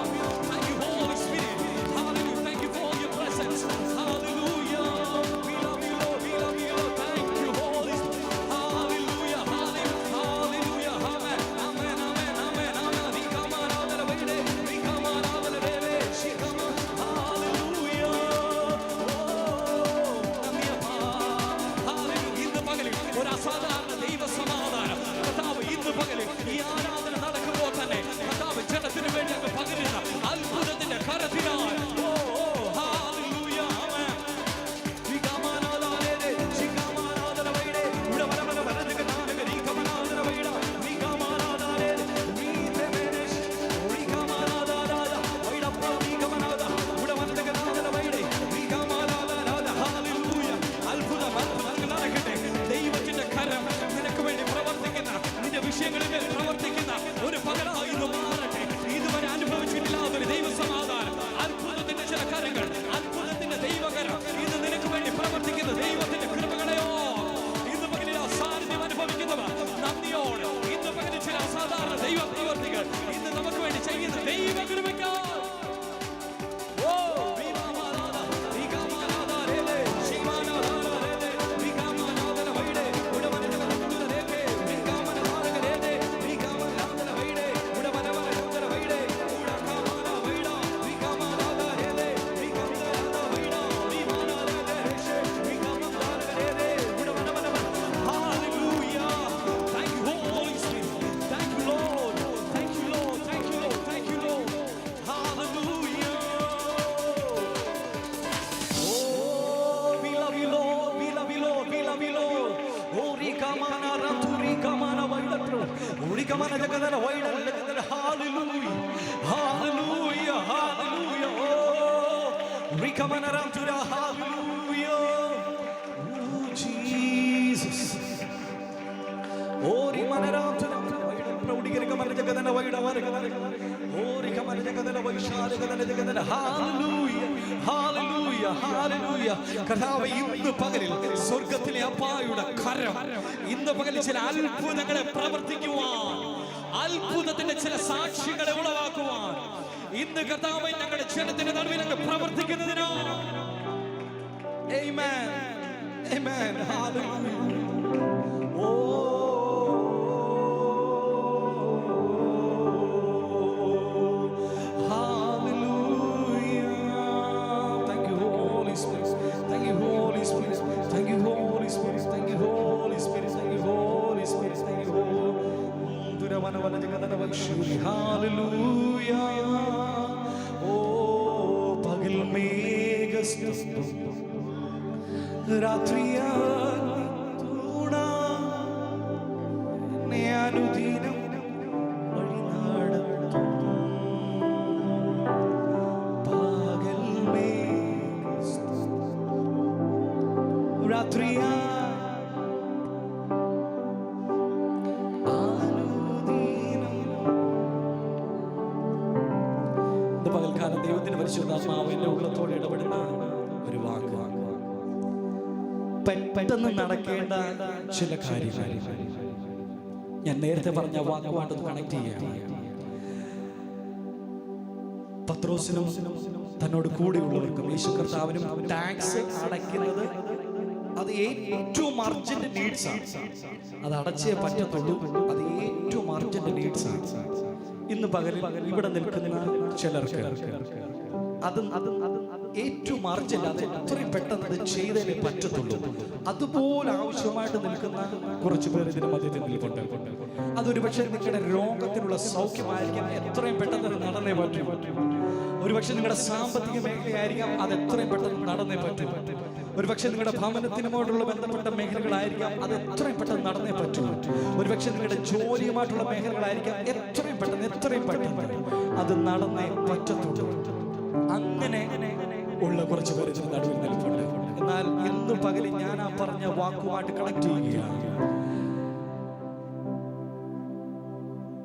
Thank you Holy Spirit. Hallelujah. Thank you for your presence. Hallelujah. We love you Lord. We love you Lord. Thank you Holy Spirit. Hallelujah. Hallelujah. Amen. Amen. Amen. Amen. Amen. വികാമനാദന വൈഡേ വികാമനാദന രേദേ ശിഖമ. Hallelujah. നന്ദിയപ്പാ. Hallelujah. ഇന്ന് പകലിൽ ഒരു അസാധാരണ ദൈവ സമാധാനം കർത്താവ് ഇന്ന് പകലിൽ ഈ ആരാധന നടക്കുമ്പോൾ തന്നെ കർത്താവ് ജനത്തിന് വേണ്ടി അങ്ങ് പകരുന്ന അത്ഭുതത്തിന്റെ കരത്തിനാൽ ഓ ഓ ഹല്ലേലൂയ. ആമേൻ. വികാമനാദന രേദേ വികാമനാദന വൈഡേ ഉടമന വരദകനാദന വികാമനാദന വൈഡ വികാമനാദന രേദേ വിതമേനേഷ് വികാമനാദന വൈഡ വികാമനാദ ഉടമന ജഗദന വൈഡേ വികാമനാദന. ഹല്ലേലൂയ. അത്ഭുതം അത്ഭുതങ്ങൾ നടക്കട്ടെ. ദൈവത്തിന്റെ കരം നിനക്ക് വേണ്ടി പ്രവർത്തിക്കുന്ന, നിന്റെ വിഷയങ്ങളിൽ മേൽ പ്രവർത്തിക്കുന്ന ഒരു പകലായി ഇത് മാറട്ടെ. ഇതുവരെ അനുഭവിച്ചിട്ടില്ലാത്തൊരു ദൈവ സമാധാനം, അത്ഭുതത്തിന്റെ ചില കരങ്ങൾ, അത്ഭുതത്തിന്റെ ദൈവകരം ഇന്ന് നിനക്ക് വേണ്ടി പ്രവർത്തിക്കുന്ന ദൈവത്തിന്റെ കൃപകളെയോ ഇന്ന് പകലിൽ ആ സാന്നിധ്യം അനുഭവിക്കുന്നവർ നന്ദിയോട് ഇന്ന് പകലിൽ ചില അസാധാരണ ദൈവ പ്രവർത്തികൾ ഇന്ന് നമുക്ക് വേണ്ടി ചെയ്യുന്ന ദൈവ കൃപയ്ക്ക് ഓ വികാമനാദ വികാമനാദ രേദേ ശിവാനാദന രേദേ വികാമനാദന വൈഡേ ഉടമന ജഗദന രേദേ വികാമനാദന രേദേ വികാമനാദന വൈഡേ ഉടമന ജഗദന വൈഡേ ഉടകാമന വൈഡ വികാമനാദ രേദേ വികാമനാദ വൈഡ വിമാനാദന രേദേ വികാമനാദന രേദേ ഉടമന. Hallelujah. Thank you Holy Spirit. Thank you Lord. Thank you Lord. Thank you Lord. Thank you Lord. Hallelujah. Oh, we love you Lord. We love you Lord. We love you Lord. Oh, rikamana raturi kamana vaidatru. Rikamana jagadana vaidal. Hallelujah. Hallelujah. Hallelujah. Oh, rikamana ratura. Hallelujah. Oh, Jesus. Oh, rimana ratura. Proudi rikamana jagadana vaidal. Oh, rikamana jagadana vaishal jagadana. Hallelujah. Hallelujah. Hallelujah. കർത്താവേ ഇന്ന് പകലിൽ സ്വർഗ്ഗത്തിലെ അപ്പായുടെ കരം ഇന്ന് പകലിൽ ചില അത്ഭുതങ്ങളെ പ്രവർത്തിക്കുവാൻ, അത്ഭുതത്തിന്റെ ചില സാക്ഷികളെ ഉളവാക്കുവാൻ ഇന്ന് കർത്താവേ ഞങ്ങളുടെ ജനത്തിന്റെ നടുവിൽ അങ്ങ് പ്രവർത്തിക്കുന്നതിനാണ്. Amen. Amen. Hallelujah. Oh. Thank you, Holy Spirit. Thank you, Holy Spirit. Thank you, Holy Spirit. Thank you, Holy Spirit. ഹല്ലേലൂയ. ഓ പകൽ മേഘസ്തംഭം രാത്രിയായി തൂണാ അനുദിനം വഴി നടത്തും. പകൽ മേഘസ്തംഭം രാത്രിയായി പകൽക്കാലം ദൈവത്തിന്റെ പരിശുദ്ധാത്മാവ് എന്റെ ഉള്ളത്തോടെ ഇടപെടുന്ന ഒരു വാക്ക്. പെട്ടെന്ന് നടക്കേണ്ട ചില കാര്യങ്ങൾ ഞാൻ നേരത്തെ പറഞ്ഞ വാക്കുമായിട്ട് കണക്ട് ചെയ്യാം. പത്രോസിനും തന്നോട് കൂടെയുള്ളവർക്കും യേശു കർത്താവിനും ടാക്സ് അടയ്ക്കുന്നത് അത് ഏറ്റവും അർജന്റ് നീഡ്സ് ആണ്. അത് അടച്ചേ പറ്റത്തുള്ളൂ. അത് ഏറ്റവും അർജന്റ് നീഡ്സ് ആണ്. ഇന്ന് പകലിൽ ഇവിടെ നിൽക്കുന്ന ചിലർക്ക് അത് ഏറ്റവും അർജന്റ്, അത് എത്രയും പെട്ടെന്ന് അത് ചെയ്തേ പറ്റത്തുള്ളൂ. അതുപോലെ ആവശ്യമായിട്ട് നിൽക്കുന്ന കുറച്ചു പേർ ഇതിന് മധ്യത്തിൽ നിൽപ്പുണ്ട്. അതൊരു പക്ഷേ നിങ്ങളുടെ രോഗത്തിനുള്ള സൗഖ്യമായിരിക്കാം, എത്രയും പെട്ടെന്ന് നടന്നേ പറ്റും. ഒരുപക്ഷെ നിങ്ങളുടെ സാമ്പത്തിക മേഖലയായിരിക്കാം, അത് എത്രയും പെട്ടെന്ന് നടന്നേ പറ്റും. ഒരുപക്ഷെ നിങ്ങളുടെ ഭവനത്തിനുമായിട്ടുള്ള ബന്ധപ്പെട്ട മേഖലകളായിരിക്കാം, അത് എത്രയും പെട്ടെന്ന് നടന്നേ പറ്റൂ. ഒരുപക്ഷെ നിങ്ങളുടെ ജോലിയുമായിട്ടുള്ള മേഖലകളായിരിക്കാം, എത്രയും പെട്ടെന്ന് അത് നടന്നേ പറ്റത്തുള്ളൂ. അങ്ങനെ ഉള്ള കുറച്ച് പേര് നടുവിൽ നിൽപ്പുണ്ട്. എന്നാൽ ഇന്ന് പകലിൽ ഞാൻ ആ പറഞ്ഞ വാക്കുമായിട്ട് കണക്ട് ചെയ്യുകയാണ്.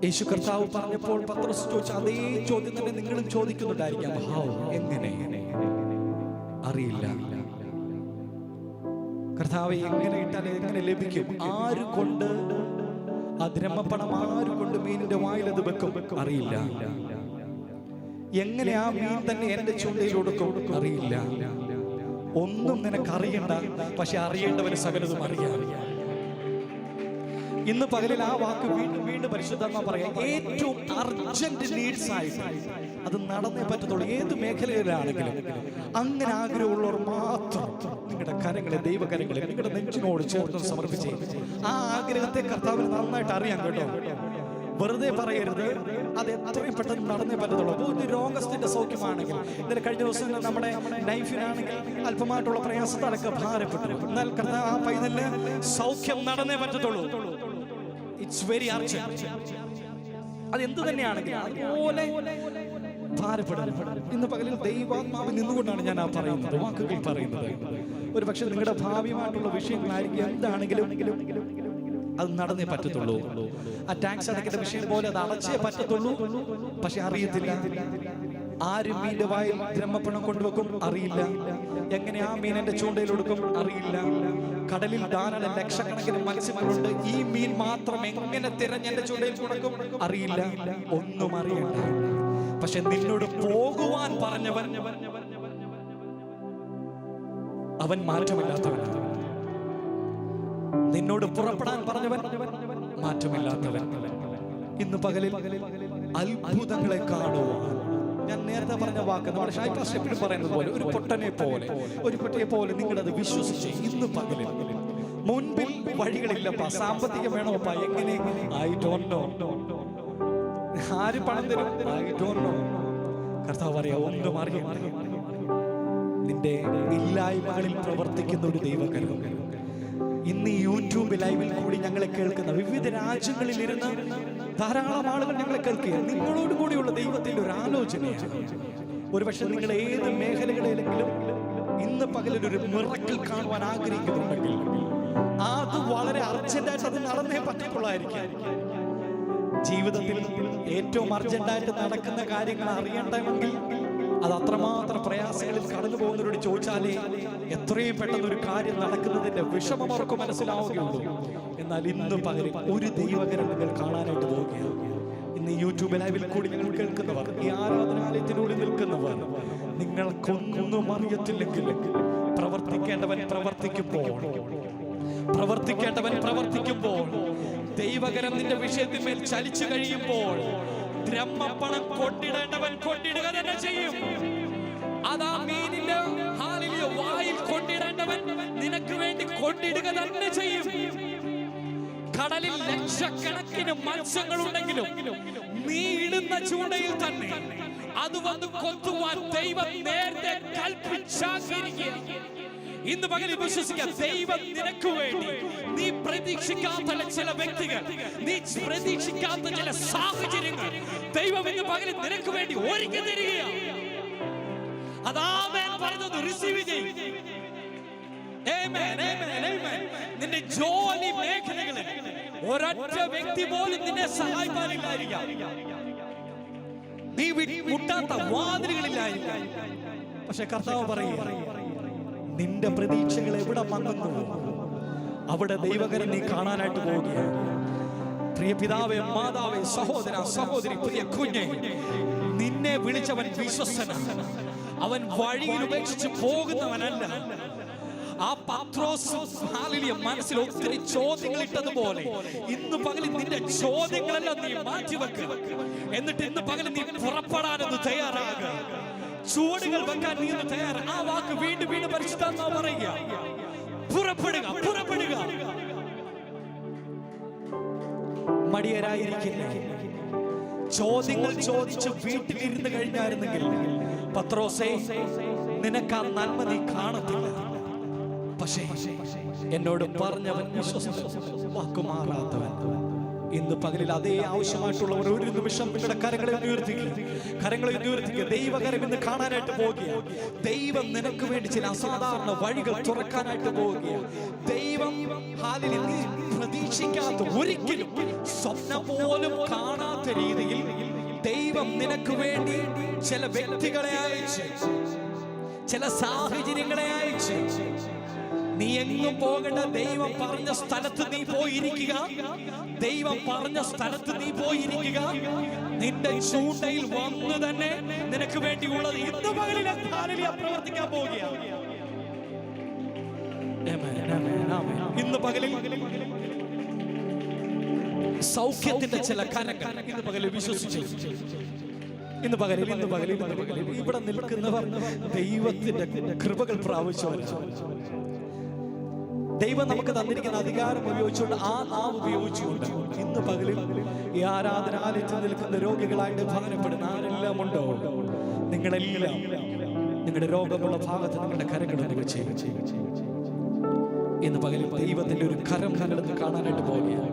യേശു കർത്താവ് പറഞ്ഞപ്പോൾ പത്രോസ് ചോദിച്ച അതേ ചോദ്യം തന്നെ നിങ്ങളും ചോദിക്കുന്നുണ്ടായിരിക്കാം. എങ്ങനെ അറിയില്ല. കർത്താവ് എങ്ങനെ ഇട്ടാൽ എങ്ങനെ ലഭിക്കും? ആര് കൊണ്ട് ആ ദ്രഹ്മപ്പണം ആര് കൊണ്ട് മീനിന്റെ വായിൽ അത് വെക്കും? അറിയില്ല. എങ്ങനെ ആ മീൻ തന്നെ എന്റെ ചൂണ്ടയിൽ കൊടുക്കും? അറിയില്ല. ഒന്നും നിനക്ക് അറിയണ്ട, പക്ഷെ അറിയേണ്ടവന് സകലതും അറിയാം. ഇന്ന് പകലിൽ ആ വാക്ക് വീണ്ടും വീണ്ടും പരിശുദ്ധാത്മാ പറയാം. ഏറ്റവും അർജന്റ് നീഡ്സ് ആയിട്ട് അത് നടന്നേ പറ്റത്തുള്ളൂ. ഏത് മേഖലയിലാണെങ്കിലും അങ്ങനെ ആഗ്രഹമുള്ളവർ മാത്രം നിങ്ങളുടെ കരങ്ങളെ, ദൈവകരങ്ങളെ നിങ്ങളുടെ നെഞ്ചിനോട് ചേർത്ത് സമർപ്പിച്ച് ആ ആഗ്രഹത്തെ കർത്താവിന് നന്നായിട്ട് അറിയാം കേട്ടോ. വെറുതെ പറയരുത്. അത് എത്രയും പെട്ടെന്ന് നടന്നേ പറ്റത്തുള്ളൂ. അപ്പോൾ ഒരു രോഗത്തിന്റെ സൗഖ്യമാണെങ്കിൽ, ഇതിൽ കഴിഞ്ഞ ദിവസം നമ്മുടെ ലൈഫിനാണെങ്കിൽ അല്പമായിട്ടുള്ള പ്രയാസത്താലൊക്കെ ഭാരപ്പെട്ടു. എന്നാൽ കർത്താവ് ആ പൈതലിന് സൗഖ്യം നടന്നേ പറ്റത്തുള്ളൂ. It's very urgent. അത് എന്ത് തന്നെയാണെങ്കിൽ അതുപോലെ ഭാരപ്പെടുന്നു. ഇന്ന് പകലിൽ ദൈവാത്മാവിൽ നിന്നുകൊണ്ടാണ് ഞാൻ ആ പറയുന്നത്, വാക്കുകൾ പറയുന്നത്. ഒരു പക്ഷെ നിങ്ങളുടെ ഭാവിയുമായിട്ടുള്ള വിഷയങ്ങളായിരിക്കും, എന്താണെങ്കിലും അത് നടന്നേ പറ്റത്തുള്ളൂ. ആ ടാക്സ് അടയ്ക്കുന്ന വിഷയം പോലെ അത് അടച്ചേ പറ്റത്തുള്ളൂ. പക്ഷെ അറിയത്തില്ല. ആര് മീന്റെ വായിൽ ബ്രഹ്മപ്പണം കൊണ്ടുവെക്കും? അറിയില്ല. എങ്ങനെ ആ മീൻ എന്റെ ചൂണ്ടയിൽ കൊടുക്കും? അറിയില്ല. കടലിൽ ധാരാളം ലക്ഷക്കണക്കിന് മത്സ്യങ്ങളുണ്ട്. ഈ മീൻ മാത്രം എങ്ങനെ തിരഞ്ഞ് എന്റെ ചൂണ്ടയിൽ കൊടുക്കും? അറിയില്ല. ഒന്നും അറിയണ്ട. പക്ഷെ നിന്നോട് പോകുവാൻ പറഞ്ഞവൻ അവൻ മാറ്റമില്ലാത്തവനാണ്. നിന്നോട് പുറപ്പെടാൻ പറഞ്ഞവൻ മാറ്റമില്ലാത്തവൻ. ഇന്ന് പകലിൽ അത്ഭുതങ്ങളെ കാണുവാൻ ഞാൻ നേരത്തെ പറഞ്ഞ വാക്ക് നമ്മുടെ ഷായ്പാസ് എപ്പോഴും പറയുന്നത് പോലെ ഒരു പൊട്ടനെ പോലെ, ഒരു കുട്ടിയെ പോലെ നിങ്ങളത് വിശ്വസിച്ച് ഇന്ന് പകലിൽ മുൻപിൽ വഴികളില്ലപ്പാ. സാമ്പത്തികം വേണോപ്പാ. എങ്ങനെ? I don't know. ആര് പണം തരും? I don't know. കർത്താവ് പറയാ, ഒന്നും അറിയാം. നിന്റെ ഇല്ലായ്മകളിൽ പ്രവർത്തിക്കുന്ന ഒരു ദൈവകരം ഇന്ന് ഈ യൂട്യൂബ് ലൈവിൽ കൂടി ഞങ്ങളെ കേൾക്കുന്ന വിവിധ രാജ്യങ്ങളിൽ ഇരുന്ന് ധാരാളം ആളുകൾ ഞങ്ങളെ കേൾക്കുക. നിങ്ങളോട് കൂടിയുള്ള ദൈവത്തിന്റെ ഒരു ആലോചനയാണ്. ഒരുപക്ഷെ നിങ്ങൾ ഏത് മേഖലകളിലെങ്കിലും ഇന്ന് പകലൊരു മിറക്കിൾ കാണുവാൻ ആഗ്രഹിക്കുന്നുണ്ടെങ്കിൽ അത് വളരെ അർജന്റായിട്ട് അത് നടന്നേ പറ്റിക്കൊള്ളായിരിക്കും. ജീവിതത്തിൽ ഏറ്റവും അർജന്റായിട്ട് നടക്കുന്ന കാര്യങ്ങൾ അറിയണമെങ്കിൽ അത് അത്രമാത്രം പ്രയാസങ്ങളിൽ കടന്നു പോകുന്നവരോട് ചോദിച്ചാലേ എത്രയും പെട്ടെന്ന് ഒരു കാര്യം നടക്കുന്നതിന്റെ വിഷമം അവർക്ക് മനസ്സിലാവുകയുള്ളൂ. എന്നാൽ ഇന്ന് പകരം ഒരു ദൈവകരം നിങ്ങൾ കാണാനായിട്ട് പോവുകയാണ്. ഇന്ന് യൂട്യൂബ് ലൈവിൽ കൂടി ഞങ്ങൾ കേൾക്കുന്നവർ, ഈ ആരാധനാലയത്തിനുള്ളിൽ നിൽക്കുന്നവർ, നിങ്ങൾക്കൊന്നും അറിയത്തില്ലെങ്കിൽ പ്രവർത്തിക്കേണ്ടവൻ പ്രവർത്തിക്കുമ്പോൾ ദൈവകരം നിന്റെ വിഷയത്തിന്മേൽ ചലിച്ചു കഴിയുമ്പോൾ ബ്രഹ്മപ്പണം കൊണ്ടിടേണ്ടവൻ കൊണ്ടിടുക തന്നെ ചെയ്യും. അതാ മീനിന്റെ വായിൽ കൊണ്ടിടേണ്ടവൻ നിനക്ക് വേണ്ടി കൊണ്ടിടുക തന്നെ ചെയ്യും. കടലിൽ ലക്ഷക്കണക്കിന് മത്സ്യങ്ങളുണ്ടെങ്കിലും നീ ഇടുന്ന ചൂണ്ടയിൽ തന്നെ അത് വന്ന് കൊത്തുവാൻ ദൈവം നേരത്തെ കൽപ്പിച്ചാക്കിയിരിക്കുക. ഇന്ന് പകലിൽ വിശ്വസിക്കുക, ദൈവം നിനക്ക് വേണ്ടി നീ പ്രതീക്ഷിക്കാത്ത ചില വ്യക്തികൾ, നീ പ്രതീക്ഷിക്കാത്ത ചില സാഹചര്യങ്ങൾ ദൈവം ഇന്ന് പകലിൽ നിനക്ക് വേണ്ടി ഒരുക്കി തരികയാണ്. അതാമേൻ പറയുന്നത് റിസീവ് ചെയ്യും. ആമേൻ, ആമേൻ, ആമേൻ. നിന്റെ ജോലി മേഖലകളിൽ ഒരൊറ്റ വ്യക്തി പോലും നിന്നെ സഹായിക്കാനില്ലായിരിക്കാം. നീ മുട്ടാത്ത വാതിലുകളില്ലായിരിക്കാം. പക്ഷെ കർത്താവ് പറയുക, നിന്റെ പ്രതീക്ഷകൾ എവിടെ മങ്ങുന്നു അവിടെ ദൈവകരം നീ കാണാനായിട്ട് പോവുകയാണ്. പ്രിയ പിതാവേ, മാതാവേ, സഹോദര, സഹോദരി, പ്രിയ കുഞ്ഞെ, നിന്നെ വിളിച്ചവൻ വിശ്വസ്തനാണ്. അവൻ വഴിയിൽ ഉപേക്ഷിച്ച് പോകുന്നവനല്ല. ആ പത്രോസ് മനസ്സിൽ ഒത്തിരി ചോദ്യങ്ങൾ ഇട്ടതുപോലെ ഇന്ന് പകലിൽ നിന്റെ ചോദ്യങ്ങളെല്ലാം നീ മാറ്റിവെക്കുക. എന്നിട്ട് ഇന്ന് പകലിൽ നീ പുറപ്പെടാനൊന്ന് തയ്യാറാകുക. ചുവടുകൾ വെക്കാൻ നീ ഒന്ന് തയ്യാറാണ്. ആ വാക്ക് വീണ്ടും വീണ്ടും പരിശുദ്ധാത്മാവ് പറയുക, പുറപ്പെടുക, പുറപ്പെടുക. മടിയരായിരിക്കില്ല. ചോദ്യങ്ങൾ ചോദിച്ച് വീട്ടിലിരുന്ന് കഴിഞ്ഞായിരുന്നെങ്കിൽ പത്രോസേ, നിനക്ക് ആ നന്മ നീ കാണത്തില്ല. പക്ഷേ എന്നോട് പറഞ്ഞവൻ വിശ്വസിച്ചു, വാക്കുമാറാത്തവൻ. ഇന്ന് പകലിൽ അതേ ആവശ്യമായിട്ടുള്ളവർ ഒരു നിമിഷം നിങ്ങളുടെ കരങ്ങളെ ഉയർത്തിക്കുക. ദൈവകരം ഇന്ന് കാണാനായിട്ട് പോവുകയാണ്. ദൈവം നിനക്ക് വേണ്ടി ചില അസാധാരണ വഴികൾ തുറക്കാനായിട്ട് പോവുകയാണ്. ദൈവം നീ പ്രതീക്ഷിക്കാത്ത, ഒരിക്കലും സ്വപ്നം പോലും കാണാത്ത രീതിയിൽ ദൈവം നിനക്ക് വേണ്ടി ചില വ്യക്തികളെ അയച്ച്, ചില സാഹചര്യങ്ങളെ അയച്ച്, നീ എങ്ങും പോകേണ്ട. ദൈവം പറഞ്ഞ സ്ഥലത്ത് നീ പോയിരിക്കുക. ദൈവം പറഞ്ഞ സ്ഥലത്ത് നീ പോയിരിക്കുക. നിന്റെ ചൂണ്ടയിൽ വന്ന് തന്നെ നിനക്ക് വേണ്ടിയുള്ളത് ഇന്ന് പകലിൽ പ്രവർത്തിക്കാൻ പോവുകയാണ്. ഇന്ന് പകലിൽ സൗഖ്യത്തിന്റെ ചില കരങ്ങൾ ഇന്ന് പകലിൽ വിശ്വസിച്ചു. ഇന്ന് പകലിൽ ഇവിടെ നിൽക്കുന്നവർ ദൈവത്തിന്റെ കൃപകൾ പ്രാപിച്ചവരാണ്. ദൈവം നമുക്ക് തന്നിരിക്കുന്ന അധികാരം ഉപയോഗിച്ചുകൊണ്ട്, ആ നാവ് ഉപയോഗിച്ചുകൊണ്ട് ഇന്ന് പകലിൽ ഈ ആരാധനാലയത്തിൽ നിൽക്കുന്ന രോഗികളായിട്ട് ഭാരപ്പെടുന്ന ആരെല്ലാം ഉണ്ടോ, നിങ്ങളെല്ലാം നിങ്ങളുടെ രോഗമുള്ള ഭാഗത്ത് നിങ്ങളുടെ കരങ്ങളൊന്ന് വെച്ച് ഇന്ന് പകലിൽ ദൈവത്തിന്റെ ഒരു കരം നിങ്ങളെന്ന് കാണാനായിട്ട് പോവുകയാണ്.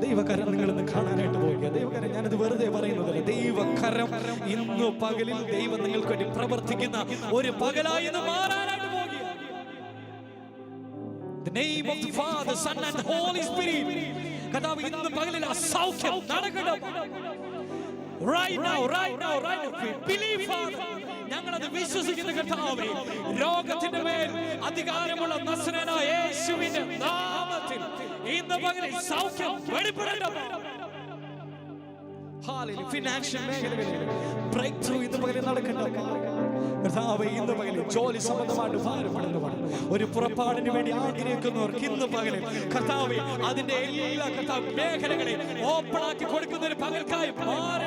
ദൈവകരം നിങ്ങളെന്ന് കാണാനായിട്ട് പോവുക. ദൈവകരം, ഞാനത് വെറുതെ പറയുന്നതല്ല. ദൈവകരം ഇന്ന് പകലിൽ ദൈവം നിങ്ങൾക്ക് വേണ്ടി പ്രവർത്തിക്കുന്ന ഒരു പകലായി മാറാനായിട്ട് പോവുക. The name of the Father, Son and Holy Spirit. കർത്താവ് ഇന്ന് പകലിൽ ആ സൗഖ്യം നടക്കണം. Right now. Believe, Father. ഞങ്ങളത് വിശ്വസിക്കുന്ന കർത്താവേ, രോഗത്തിന്റെ മേൽ അധികാരമുള്ള നസറേയനായ യേശുവിന്റെ നാമത്തിൽ ഇന്ന് പകലിൽ സൗഖ്യം വെളിപ്പെടണം. ഹല്ലേലൂയ. ഫിനാൻഷ്യൽ മേഖലകളിൽ ബ്രേക്ക് ത്രൂ ഇന്ന് പകലിൽ നടക്കണം. കർത്താവേ, ഇന്ന് പകലിൽ ജോലി സംബന്ധമായിട്ട് ഭാരപ്പെടുന്നവർ, ഒരു പുറപ്പാടിന് വേണ്ടി ആഗ്രഹിക്കുന്നവർക്ക് ഇന്ന് പകലിൽ കർത്താവേ അതിന്റെ എല്ലാ മേഖലകളെ ഓപ്പൺ ആക്കി കൊടുക്കുന്ന ഒരു പകൽക്കായി മാറി